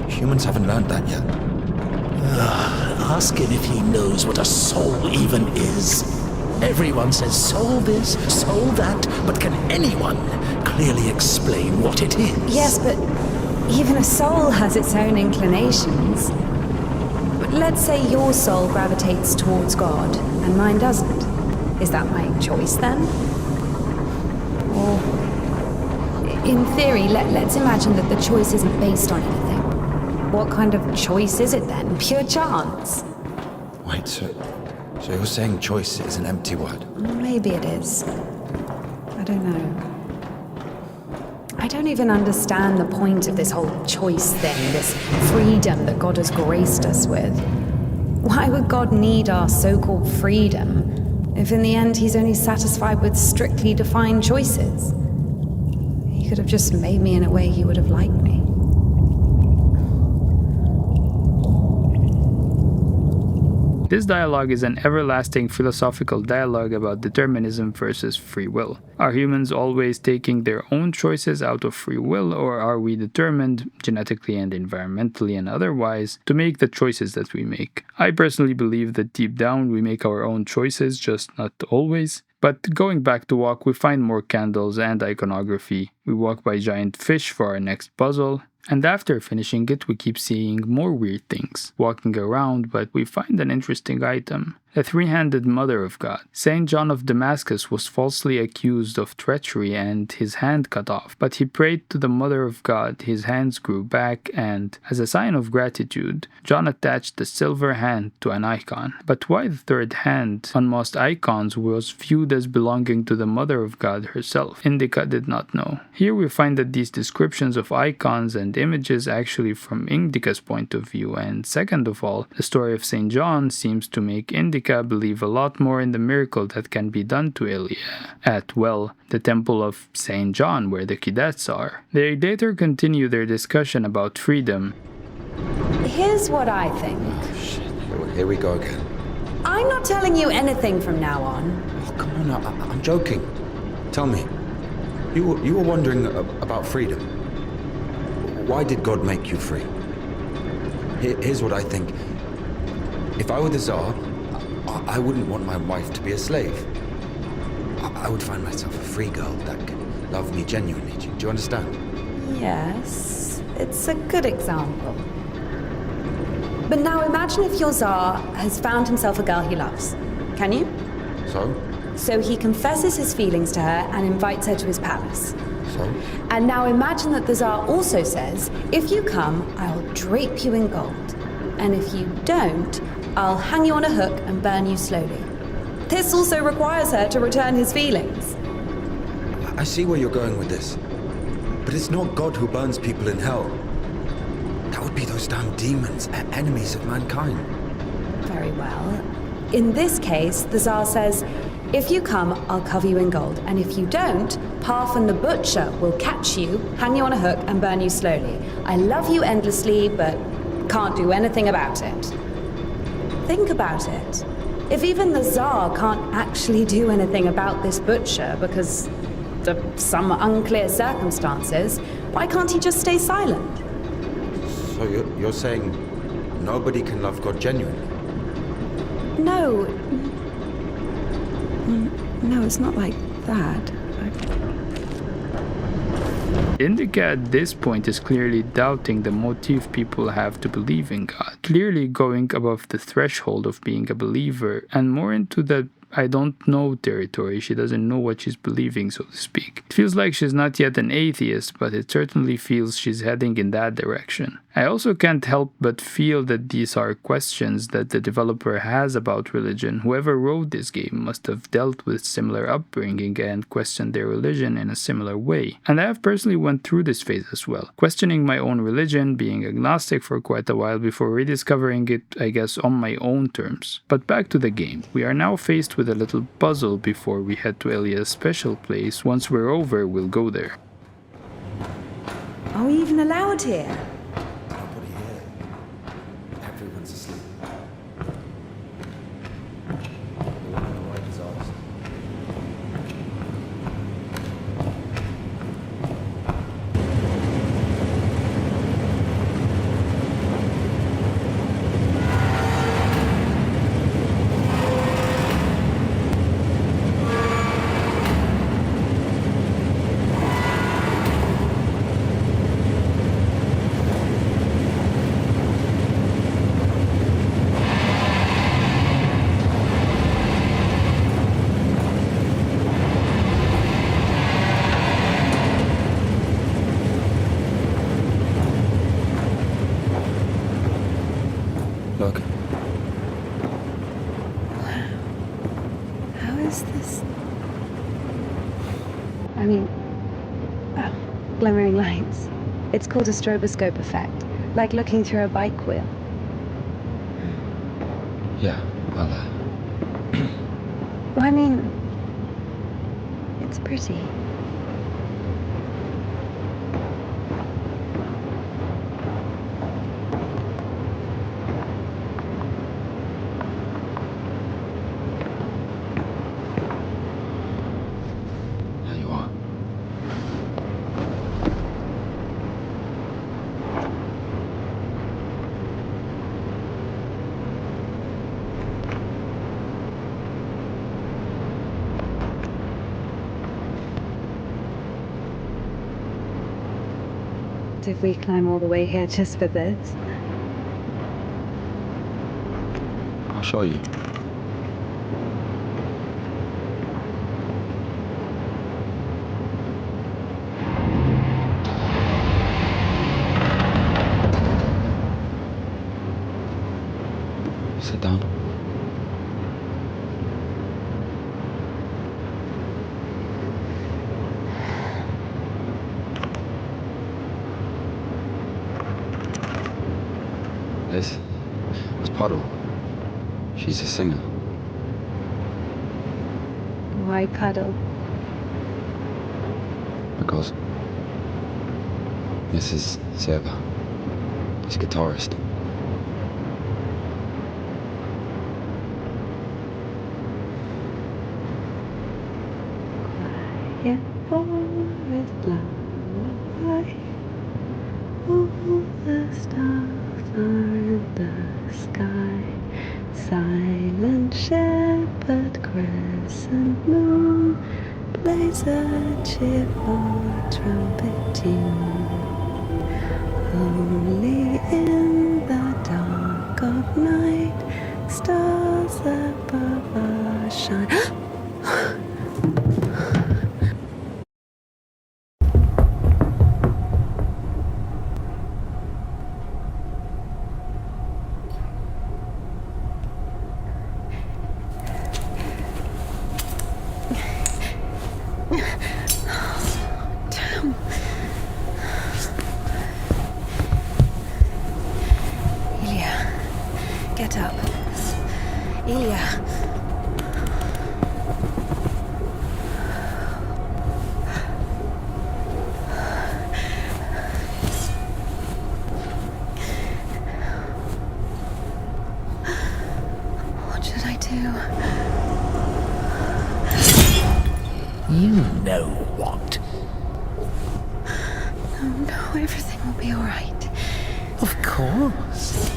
Humans haven't learned that yet. Ask him if he knows what a soul even is. Everyone says soul this, soul that, but can anyone clearly explain what it is? Yes, but even a soul has its own inclinations. But let's say your soul gravitates towards God, and mine doesn't. Is that my choice then? Or, in theory, let's imagine that the choice isn't based on anything. What kind of choice is it then? Pure chance? Wait, so you're saying choice is an empty word? Maybe it is. I don't know. I don't even understand the point of this whole choice thing, this freedom that God has graced us with. Why would God need our so-called freedom if in the end he's only satisfied with strictly defined choices? He could have just made me in a way he would have liked me. This dialogue is an everlasting philosophical dialogue about determinism versus free will. Are humans always taking their own choices out of free will, or are we determined, genetically and environmentally and otherwise, to make the choices that we make? I personally believe that deep down we make our own choices, just not always. But going back to walk, we find more candles and iconography. We walk by giant fish for our next puzzle. And after finishing it, we keep seeing more weird things walking around, but we find an interesting item. A three-handed Mother of God. Saint John of Damascus was falsely accused of treachery and his hand cut off, but he prayed to the Mother of God, his hands grew back, and as a sign of gratitude, John attached the silver hand to an icon. But why the third hand on most icons was viewed as belonging to the Mother of God herself? Indika did not know. Here we find that these descriptions of icons and images actually from Indika's point of view, and second of all, the story of Saint John seems to make Indika believe a lot more in the miracle that can be done to Ilya at, well, the temple of Saint John where the cadets are. They later continue their discussion about freedom. Here's what I think. Shit, here we go again. I'm not telling you anything from now on. Oh, come on, I'm joking. Tell me, you were wondering about freedom. Why did God make you free? Here's what I think. If I were the Tsar, I wouldn't want my wife to be a slave. I would find myself a free girl that could love me genuinely. Do you understand? Yes, it's a good example. But now imagine if your Tsar has found himself a girl he loves. Can you? So he confesses his feelings to her and invites her to his palace. So? And now imagine that the Tsar also says, if you come, I'll drape you in gold. And if you don't, I'll hang you on a hook and burn you slowly. This also requires her to return his feelings. I see where you're going with this. But it's not God who burns people in hell. That would be those damn demons, enemies of mankind. very well. In this case, the Tsar says, if you come, I'll cover you in gold, and if you don't, Parfan the Butcher will catch you, hang you on a hook, and burn you slowly. I love you endlessly, but can't do anything about it. Think about it. If even the Tsar can't actually do anything about this butcher because of some unclear circumstances, why can't he just stay silent? So you're saying nobody can love God genuinely? No. No, it's not like that. Indika at this point is clearly doubting the motive people have to believe in God, clearly going above the threshold of being a believer and more into the I don't know territory. She doesn't know what she's believing, so to speak. It feels like she's not yet an atheist, but it certainly feels she's heading in that direction. I also can't help but feel that these are questions that the developer has about religion. Whoever wrote this game must have dealt with similar upbringing and questioned their religion in a similar way. And I have personally went through this phase as well, questioning my own religion, being agnostic for quite a while before rediscovering it, I guess, on my own terms. But back to the game. We are now faced with a little puzzle before we head to Elia's special place. Once we're over, we'll go there. Are we even allowed here? Nobody here. Everyone's asleep. The one on the right is ours. Look. How is this? I mean, glimmering lights. It's called a stroboscope effect, like looking through a bike wheel. Yeah, well, Well, I mean, it's pretty. there you are. Did we climb all the way here just for this? I'll show you. Sit down. This is Puddle. She's a singer. Why Puddle? Because Mrs. Seva is a guitarist. Quiet forest lullaby. All the stars are in the sky. Silent shepherd, crescent moon, plays a cheerful trumpet tune. Only in the dark of night, stars above us shine. Damn. Elia, get up. You know what? No, everything will be all right. Of course.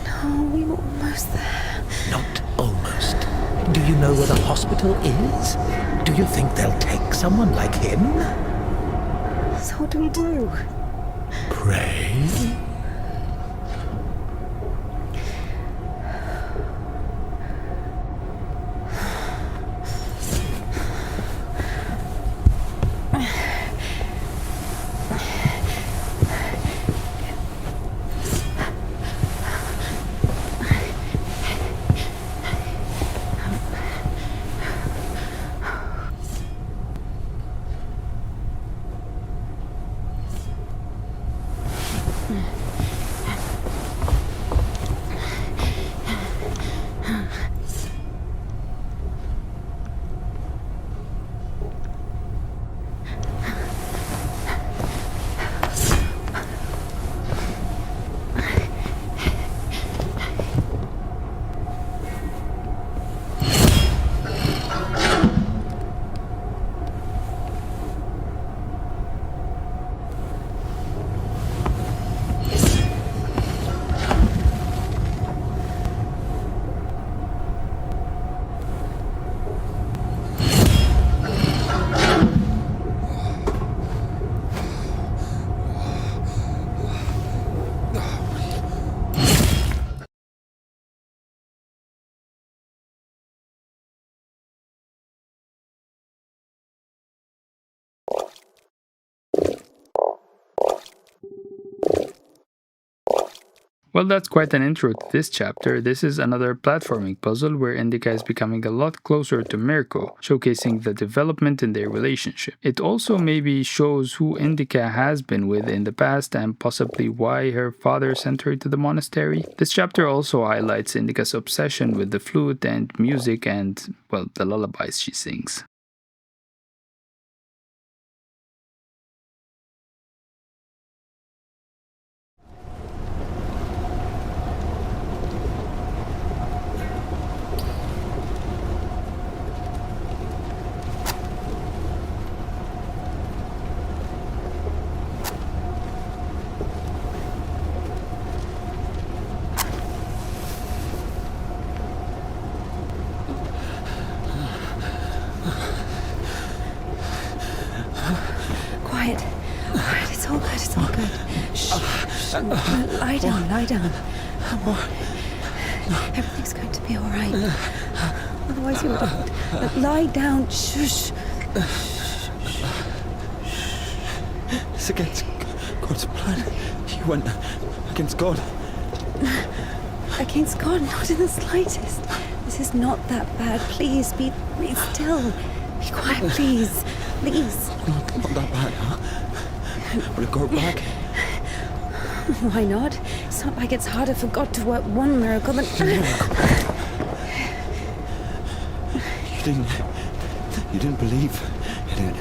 No, we were almost there. Not almost. Do you know where the hospital is? Do you think they'll take someone like him? So what do we do? Pray? Well, that's quite an intro to this chapter. This is another platforming puzzle where Indika is becoming a lot closer to Mirko, showcasing the development in their relationship. It also maybe shows who Indika has been with in the past and possibly why her father sent her to the monastery. This chapter also highlights Indika's obsession with the flute and music and, well, the lullabies she sings. Quiet. Quiet. It's all good. It's all good. Shh. Lie down. Lie down. Come on. Everything's going to be all right. Otherwise you would... Lie down. Shush. It's against God's plan. You went against God. Against God? Not in the slightest. This is not that bad. Please, be still. Be quiet, please. Please. Not that bad, huh? Will it go back? Why not? It's not like it's harder for God to work one miracle than... You didn't believe in it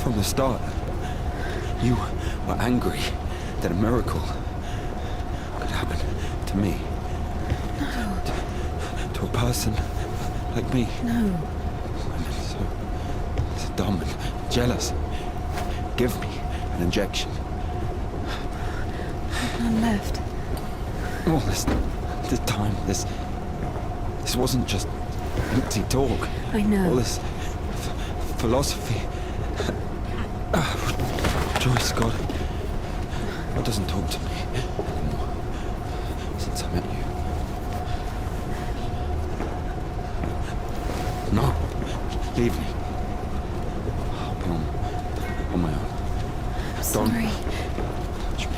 from the start. You were angry that a miracle could happen to me. No. To a person like me. No. So dumb and jealous. Give me an injection. None left. All this time, this wasn't just empty talk. I know. All this philosophy. Joyce, God doesn't talk to me anymore since I met you. No, leave me. I'll be on my own. I'm sorry. Don't touch me.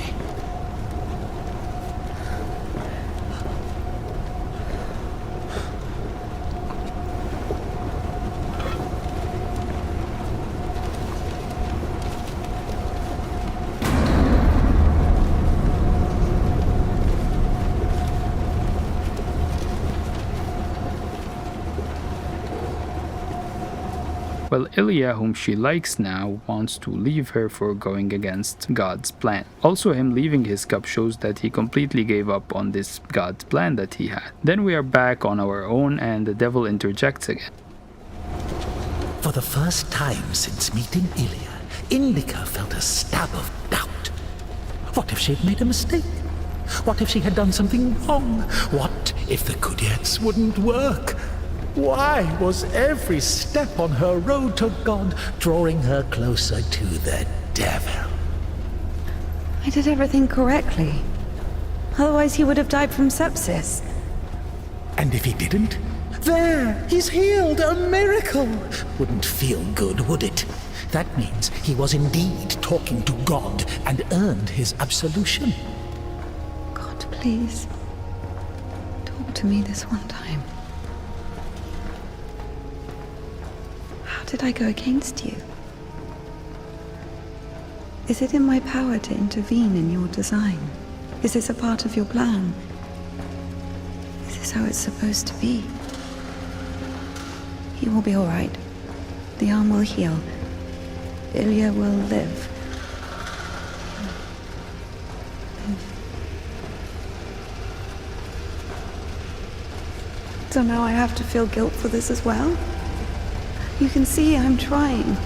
while Ilya, whom she likes now, wants to leave her for going against God's plan. Also, him leaving his cup shows that he completely gave up on this God's plan that he had. Then we are back on our own and the devil interjects again. For the first time since meeting Ilya, Indika felt a stab of doubt. What if she had made a mistake? What if she had done something wrong? What if the Kudyets wouldn't work? Why was every step on her road to God drawing her closer to the devil? I did everything correctly. Otherwise he would have died from sepsis. And if he didn't? There! He's healed! A miracle! Wouldn't feel good, would it? That means he was indeed talking to God and earned his absolution. God, please. Talk to me this one time. How did I go against you? Is it in my power to intervene in your design? Is this a part of your plan? Is this how it's supposed to be? He will be all right. The arm will heal. Ilya will live. So now I have to feel guilt for this as well? You can see I'm trying.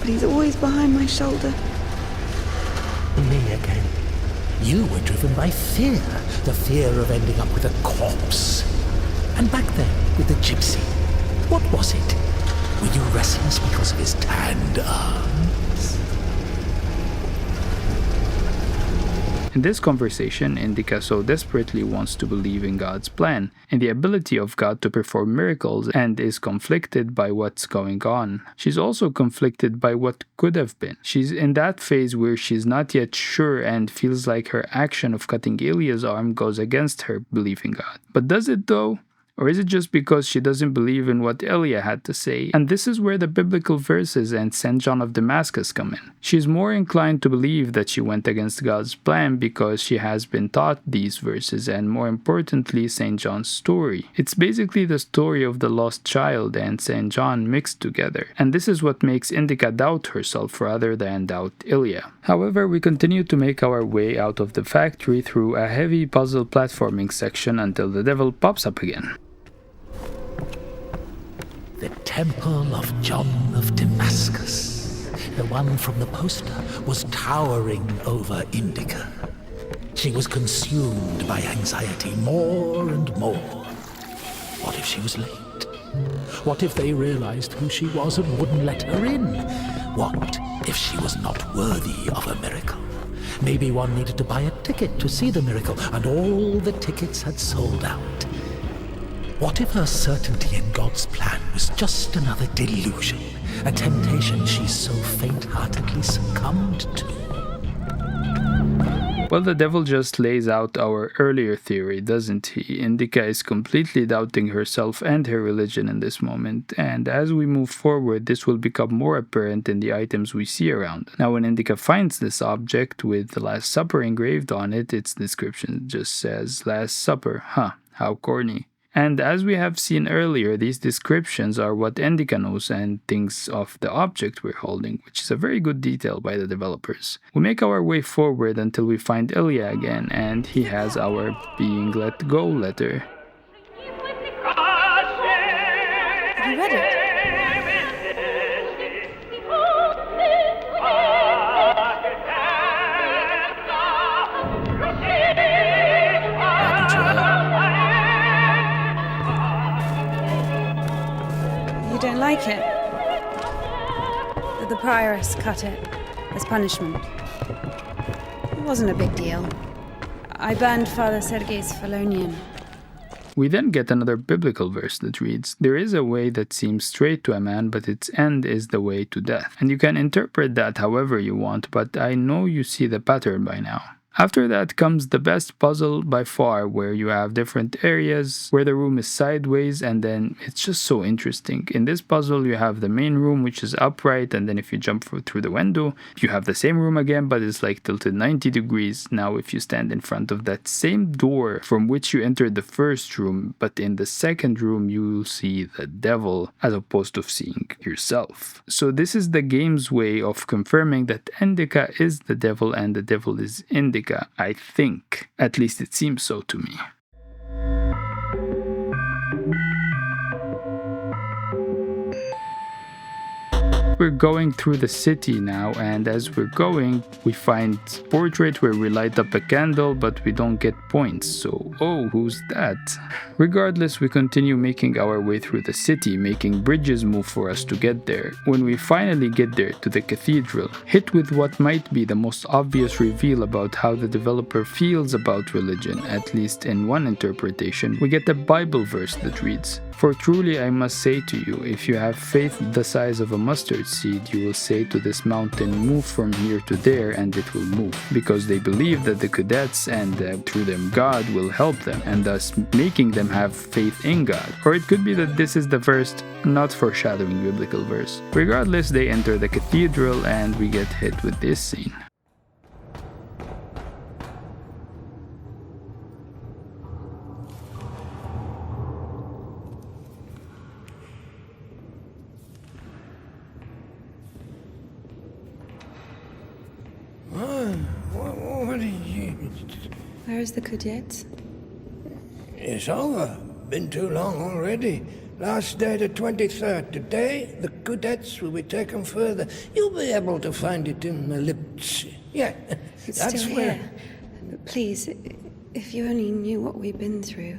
But he's always behind my shoulder. Me again. You were driven by fear. The fear of ending up with a corpse. And back then, with the gypsy, what was it? Were you restless because of his tanned arms? In this conversation, Indika so desperately wants to believe in God's plan and the ability of God to perform miracles and is conflicted by what's going on. She's also conflicted by what could have been. She's in that phase where she's not yet sure and feels like her action of cutting Ilya's arm goes against her belief in God. But does it though? Or is it just because she doesn't believe in what Ilya had to say? And this is where the biblical verses and St. John of Damascus come in. She's more inclined to believe that she went against God's plan because she has been taught these verses and, more importantly, St. John's story. It's basically the story of the lost child and St. John mixed together. And this is what makes Indika doubt herself rather than doubt Ilya. However, we continue to make our way out of the factory through a heavy puzzle platforming section until the devil pops up again. The Temple of John of Damascus, the one from the poster, was towering over Indika. She was consumed by anxiety more and more. What if she was late? What if they realized who she was and wouldn't let her in? What if she was not worthy of a miracle? Maybe one needed to buy a ticket to see the miracle, and all the tickets had sold out. What if her certainty in God's plan was just another delusion, a temptation she so faint-heartedly succumbed to? Well, the devil just lays out our earlier theory, doesn't he? Indika is completely doubting herself and her religion in this moment, and as we move forward, this will become more apparent in the items we see around. Now, when Indika finds this object with the Last Supper engraved on it, its description just says, Last Supper. Huh, how corny. And as we have seen earlier, these descriptions are what Indika knows and thinks of the object we're holding, which is a very good detail by the developers. We make our way forward until we find Ilya again, and he has our being let go letter. Have you read it? Don't like it. The prioress cut it as punishment. It wasn't a big deal. I burned Father Sergei's Felonian. We then get another biblical verse that reads, There is a way that seems straight to a man, but its end is the way to death. And you can interpret that however you want, but I know you see the pattern by now. After that comes the best puzzle by far, where you have different areas where the room is sideways, and then it's just so interesting. In this puzzle you have the main room, which is upright, and then if you jump through the window you have the same room again, but it's like tilted 90 degrees. Now if you stand in front of that same door from which you entered the first room, but in the second room you will see the devil as opposed to seeing yourself. So this is the game's way of confirming that Indika is the devil and the devil is Indika, I think. At least it seems so to me. We're going through the city now, and as we're going, we find portrait where we light up a candle, but we don't get points. So, oh, who's that? Regardless, we continue making our way through the city, making bridges move for us to get there. When we finally get there to the cathedral, hit with what might be the most obvious reveal about how the developer feels about religion, at least in one interpretation, we get a Bible verse that reads, "For truly I must say to you, if you have faith the size of a mustard seed, you will say to this mountain, move from here to there, and it will move." Because they believe that the cadets and through them God will help them, and thus making them have faith in God. Or it could be that this is the first not foreshadowing biblical verse. Regardless, they enter the cathedral and we get hit with this scene. What are you... Where is the cadets? It's over. Been too long already. Last day the 23rd. Today, the cadets will be taken further. You'll be able to find it in the lips. Yeah, It's that's still where... here. Please, if you only knew what we've been through.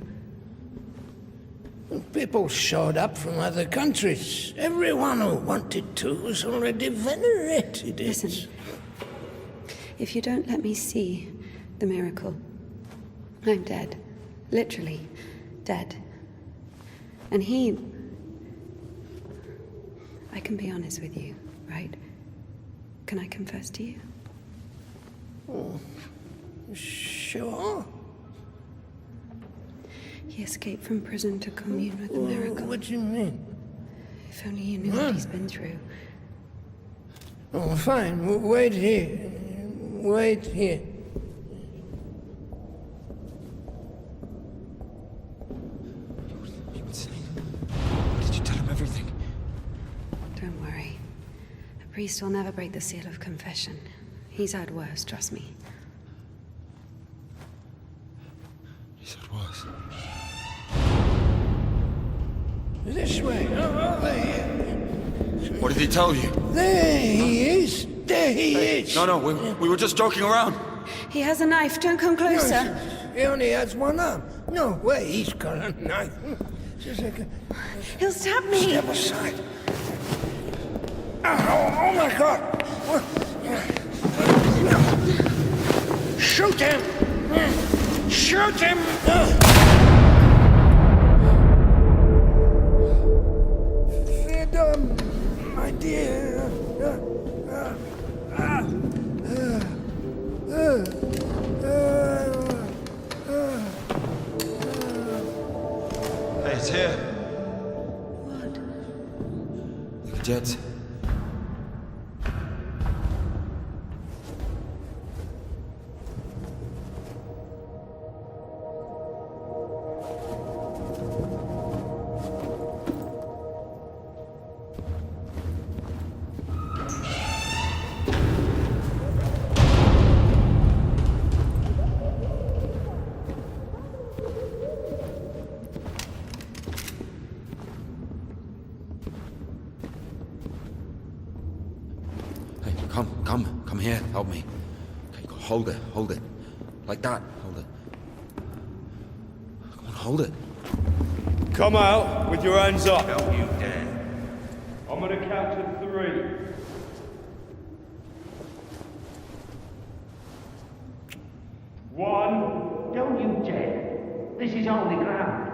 People showed up from other countries. Everyone who wanted to was already venerated. Listen, if you don't let me see the miracle, I'm dead. Literally dead. And I can be honest with you, right? Can I confess to you? Oh, sure. He escaped from prison to commune with the miracle. What do you mean? If only you knew what he's been through. Oh, fine. Wait here. Wait here. Did you tell him everything? Don't worry. A priest will never break the seal of confession. He's had worse, trust me. He said worse. This way. There. What did he tell you? There he is. There he is. No, we were just joking around. He has a knife. Don't come closer. No, he only has one arm. No way he's got a knife. Just like He'll stab me. Step aside. Oh my God. Shoot him. Shoot him. Freedom, my dear. Hey, it's here. What? The cadets. Come here, help me. Okay, hold it. Like that, hold it. Come on, hold it. Come out with your hands up. Don't you dare. I'm gonna count to 3. One. Don't you dare. This is holy ground.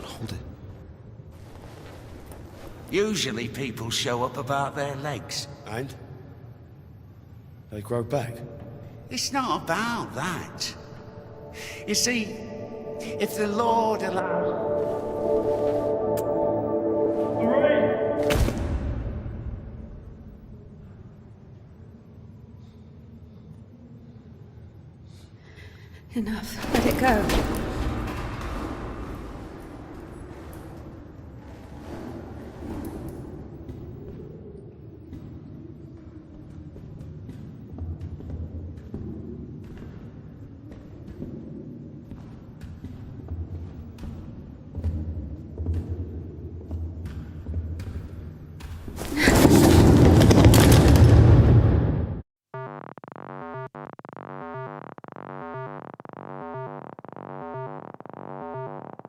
Hold it. Usually people show up about their legs. And? They grow back? It's not about that. You see, if the Lord allows... Enough. Let it go.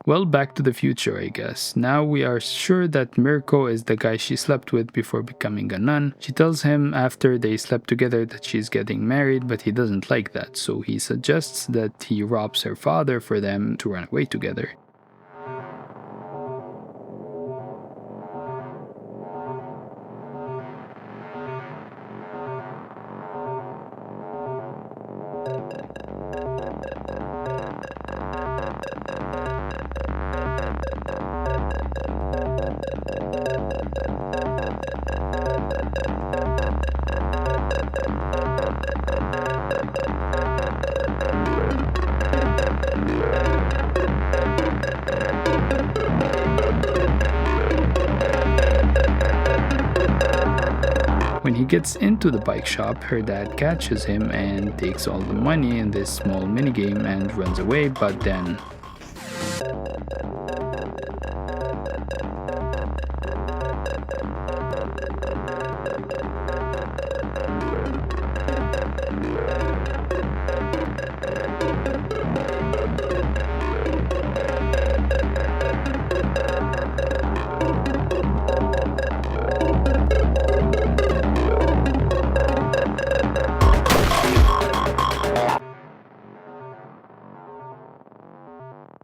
Well, back to the future, I guess. Now we are sure that Mirko is the guy she slept with before becoming a nun. She tells him after they slept together that she's getting married, but he doesn't like that, so he suggests that he robs her father for them to run away together. When he gets into the bike shop, her dad catches him and takes all the money in this small minigame and runs away, but then...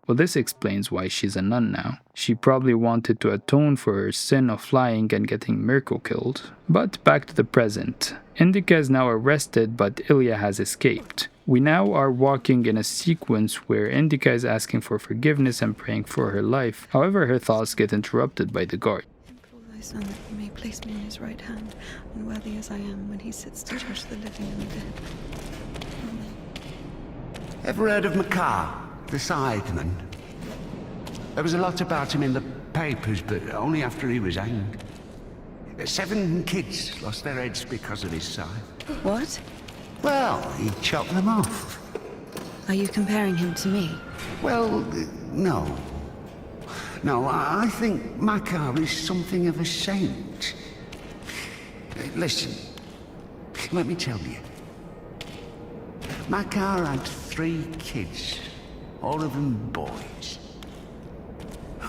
Well, this explains why she's a nun now. She probably wanted to atone for her sin of flying and getting Mirko killed. But back to the present. Indika is now arrested, but Ilya has escaped. We now are walking in a sequence where Indika is asking for forgiveness and praying for her life. However, her thoughts get interrupted by the guard. Implore thy son that he may place me in his right hand, unworthy as I am when he sits to judge the living and the dead. Amen. Ever heard of Makar the Scytheman? There was a lot about him in the papers, but only after he was hanged. 7 kids lost their heads because of his scythe. What? Well, he chopped them off. Are you comparing him to me? Well, no. No, I think Makar is something of a saint. Listen, let me tell you. Makar had 3 kids, all of them boys.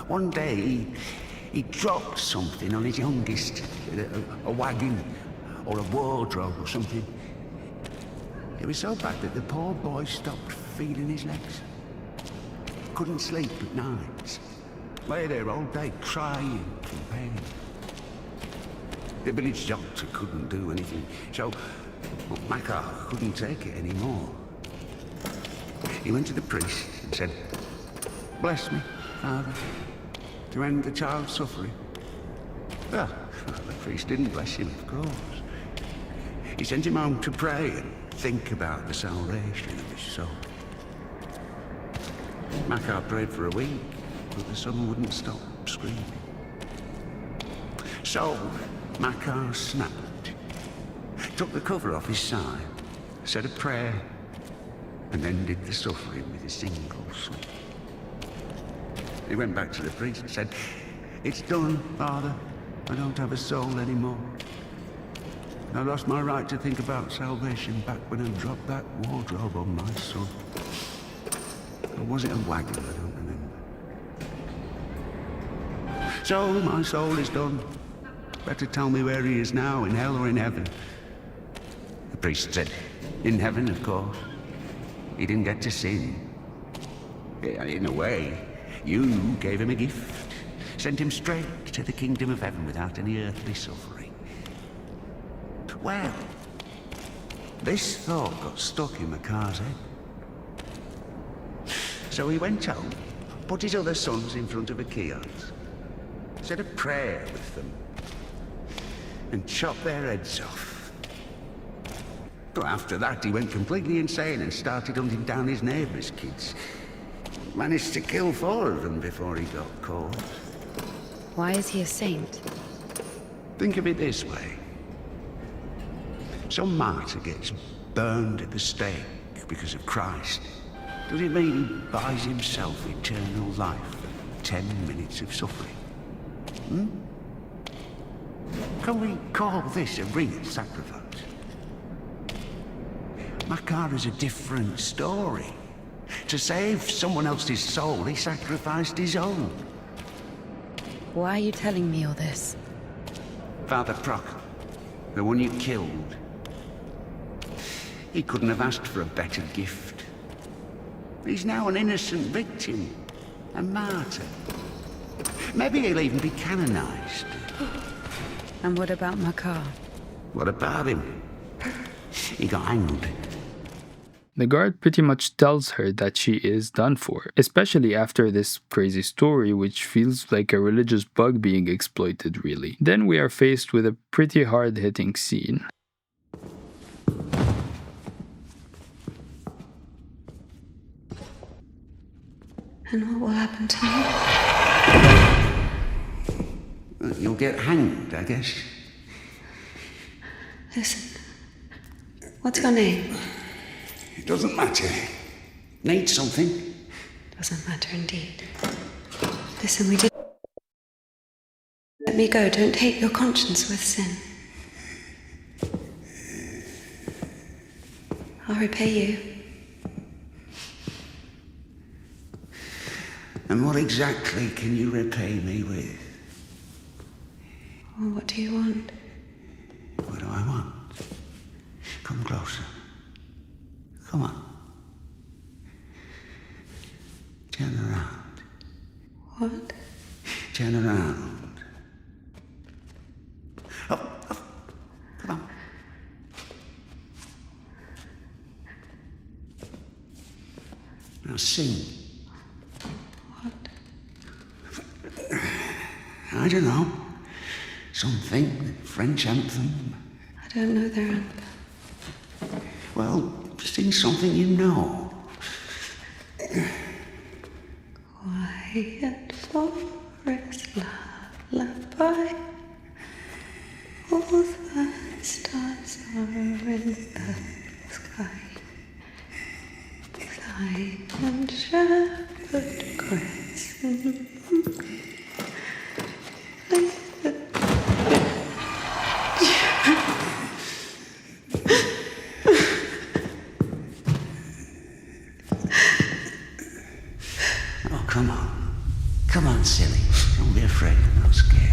One day, he dropped something on his youngest, a wagon or a wardrobe or something. It was so bad that the poor boy stopped feeling his legs. Couldn't sleep at night. Lay there all day crying from pain. The village doctor couldn't do anything, so Makar couldn't take it anymore. He went to the priest and said, "Bless me, Father, to end the child's suffering." Well, the priest didn't bless him, of course. He sent him home to pray and think about the salvation of his soul. Makar prayed for a week, but the son wouldn't stop screaming. So, Makar snapped, took the cover off his side, said a prayer, and ended the suffering with a single sweep. He went back to the priest and said, "It's done, Father. I don't have a soul anymore. I lost my right to think about salvation back when I dropped that wardrobe on my son. Or was it a wagon? I don't remember. So, my soul is done. Better tell me where he is now, in hell or in heaven." The priest said, In heaven, of course. He didn't get to sin. In a way, you gave him a gift. Sent him straight to the kingdom of heaven without any earthly suffering. Well, this thought got stuck in Makar's head. So he went home, put his other sons in front of a kiosk, said a prayer with them, and chopped their heads off. But after that, he went completely insane and started hunting down his neighbours' kids. Managed to kill 4 of them before he got caught. Why is he a saint? Think of it this way. Some martyr gets burned at the stake because of Christ. Does it mean he buys himself eternal life for 10 minutes of suffering? Can we call this a real sacrifice? Makar is a different story. To save someone else's soul, he sacrificed his own. Why are you telling me all this? Father Proc, the one you killed, he couldn't have asked for a better gift. He's now an innocent victim, a martyr. Maybe he'll even be canonized. And what about Makar? What about him? He got hanged. The guard pretty much tells her that she is done for, especially after this crazy story, which feels like a religious bug being exploited, really. Then we are faced with a pretty hard-hitting scene. And what will happen to me? You'll get hanged, I guess. Listen, what's your name? It doesn't matter. Need something? Doesn't matter indeed. Listen, we did... Let me go. Don't taint your conscience with sin. I'll repay you. And what exactly can you repay me with? Well, what do you want? What do I want? Come closer. Come on. Turn around. What? Turn around. Up, up. Come on. Now sing. What? I don't know. Something. French anthem. I don't know their anthem. Well, sing something you know. Quiet forest lullaby. All the stars are in the sky. Silent shepherd crescent. Come on. Come on, silly. Don't be afraid. I'm not scary.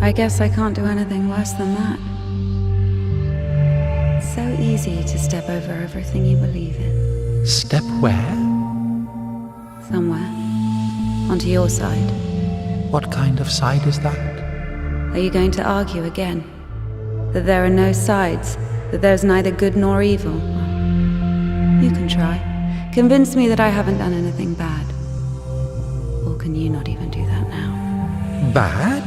I guess I can't do anything worse than that. It's so easy to step over everything you believe in. Step where? Somewhere. Onto your side. What kind of side is that? Are you going to argue again? That there are no sides? That there's neither good nor evil? You can try. Convince me that I haven't done anything bad. Or can you not even do that now? Bad?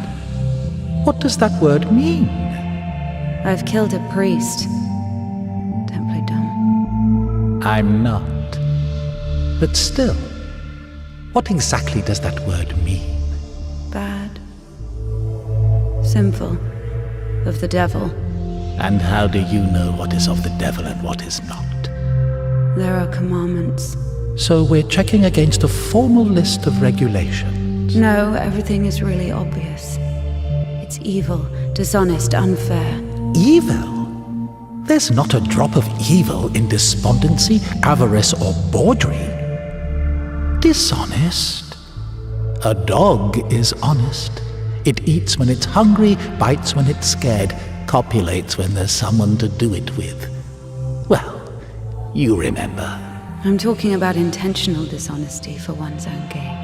What does that word mean? I've killed a priest. Don't play dumb. I'm not. But still, what exactly does that word mean? Bad. Sinful. Of the devil. And how do you know what is of the devil and what is not? There are commandments. So we're checking against a formal list of regulations. No, everything is really obvious. It's evil, dishonest, unfair. Evil? There's not a drop of evil in despondency, avarice, or bawdry. Dishonest? A dog is honest. It eats when it's hungry, bites when it's scared, copulates when there's someone to do it with. Well, you remember. I'm talking about intentional dishonesty for one's own gain.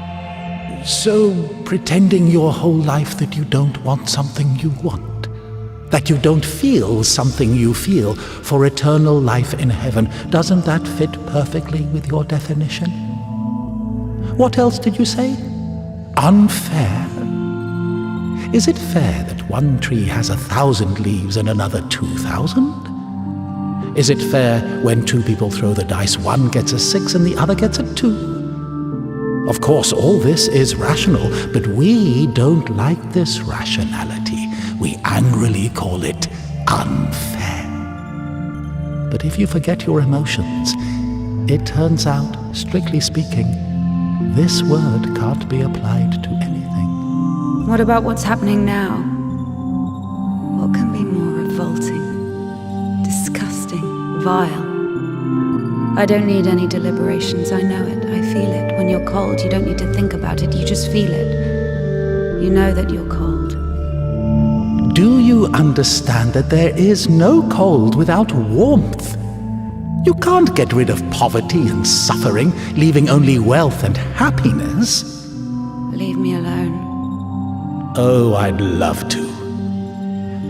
So, pretending your whole life that you don't want something you want, that you don't feel something you feel for eternal life in heaven, doesn't that fit perfectly with your definition? What else did you say? Unfair? Is it fair that one tree has 1,000 leaves and another 2,000? Is it fair when two people throw the dice, one gets a 6 and the other gets a 2? Of course, all this is rational, but we don't like this rationality. We angrily call it unfair. But if you forget your emotions, it turns out, strictly speaking, this word can't be applied to anything. What about what's happening now? What can be more revolting, disgusting, vile? I don't need any deliberations, I know it, I feel it. When you're cold, you don't need to think about it, you just feel it. You know that you're cold. Do you understand that there is no cold without warmth? You can't get rid of poverty and suffering, leaving only wealth and happiness. Leave me alone. Oh, I'd love to.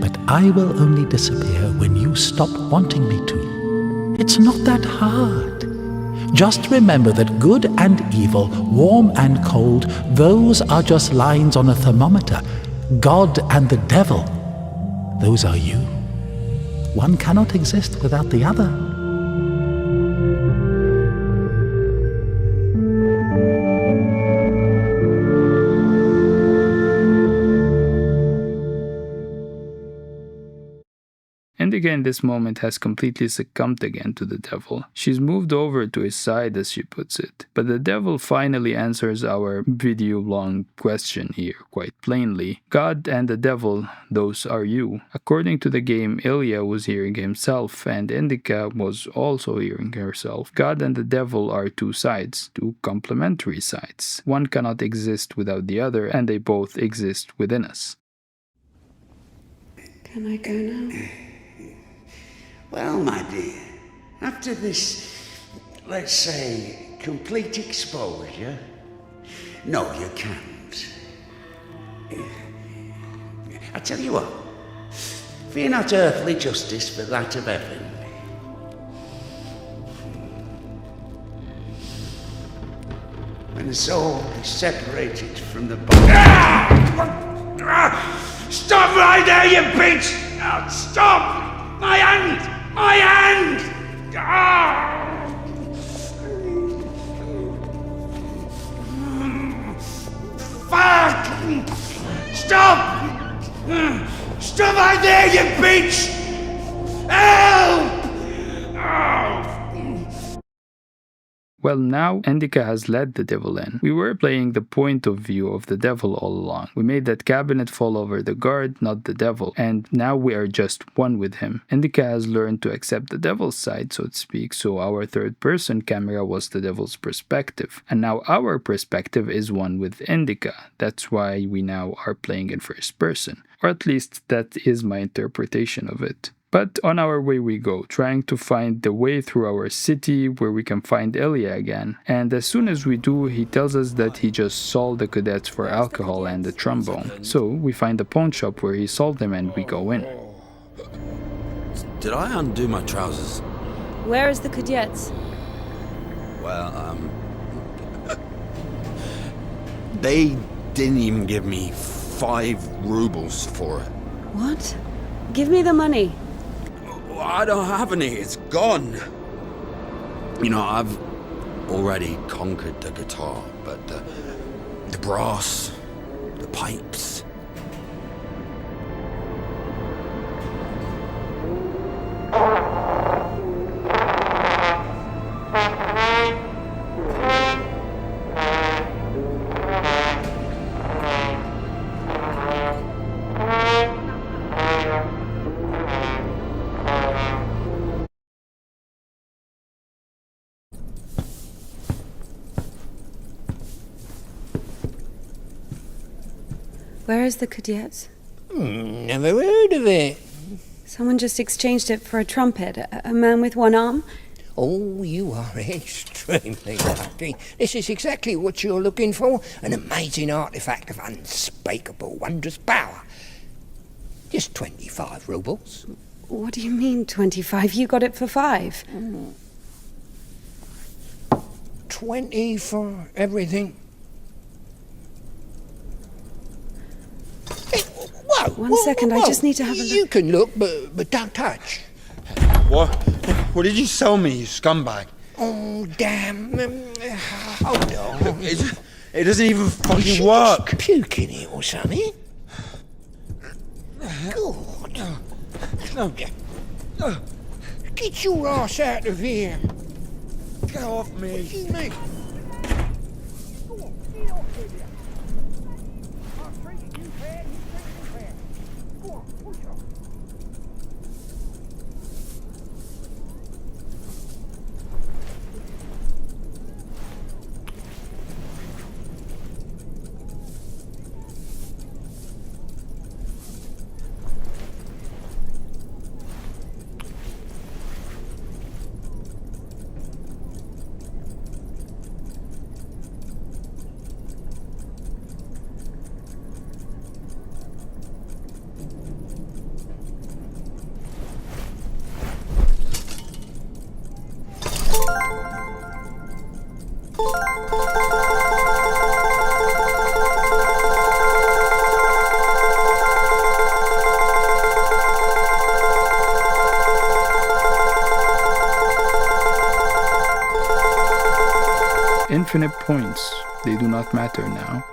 But I will only disappear when you stop wanting me to. It's not that hard. Just remember that good and evil, warm and cold, those are just lines on a thermometer. God and the devil, those are you. One cannot exist without the other. Indika in this moment has completely succumbed again to the devil. She's moved over to his side, as she puts it. But the devil finally answers our video-long question here quite plainly. God and the devil, those are you. According to the game, Ilya was hearing himself, and Indika was also hearing herself. God and the devil are two sides, two complementary sides. One cannot exist without the other, and they both exist within us. Can I go now? Well, my dear, after this, let's say, complete exposure, no, you can't. I tell you what, fear not earthly justice for that of heaven. When the soul is separated from the body... Stop right there, you bitch! Oh, stop! My hand! My hand! Fuck! Stop! Stop right there, you bitch! Help! Well, now Indika has let the devil in. We were playing the point of view of the devil all along. We made that cabinet fall over the guard, not the devil, and now we are just one with him. Indika has learned to accept the devil's side, so to speak, so our third-person camera was the devil's perspective. And now our perspective is one with Indika. That's why we now are playing in first person. Or at least that is my interpretation of it. But on our way we go, trying to find the way through our city where we can find Ilya again. And as soon as we do, he tells us that he just sold the cadets for alcohol and a trombone. So we find the pawn shop where he sold them and we go in. Did I undo my trousers? Where is the cadets? Well, they didn't even give me 5 rubles for it. What? Give me the money. I don't have any, it's gone. You know, I've already conquered the guitar, but the brass, the pipes. Where is the Cadets? Never heard of it. Someone just exchanged it for a trumpet. A man with one arm? Oh, you are extremely lucky. This is exactly what you're looking for. An amazing artifact of unspeakable, wondrous power. Just 25 rubles. What do you mean, 25? You got it for 5. 20 for everything. Hey, whoa, One second, I just need to have a look. You can look, but don't touch. What did you sell me, you scumbag? Oh, damn. Hold on. It doesn't even fucking work. Just puke in it or something. God. Get your ass out of here. Get off me. What do you mean? Infinite points. They do not matter now.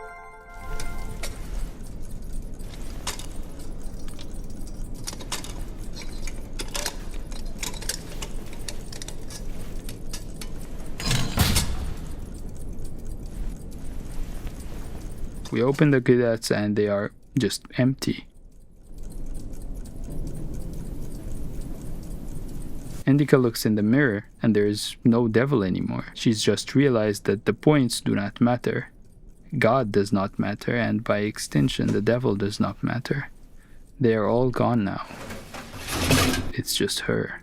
We open the Cadets and they are just empty. Indika looks in the mirror and there is no devil anymore. She's just realized that the points do not matter. God does not matter, and by extension the devil does not matter. They are all gone now. It's just her.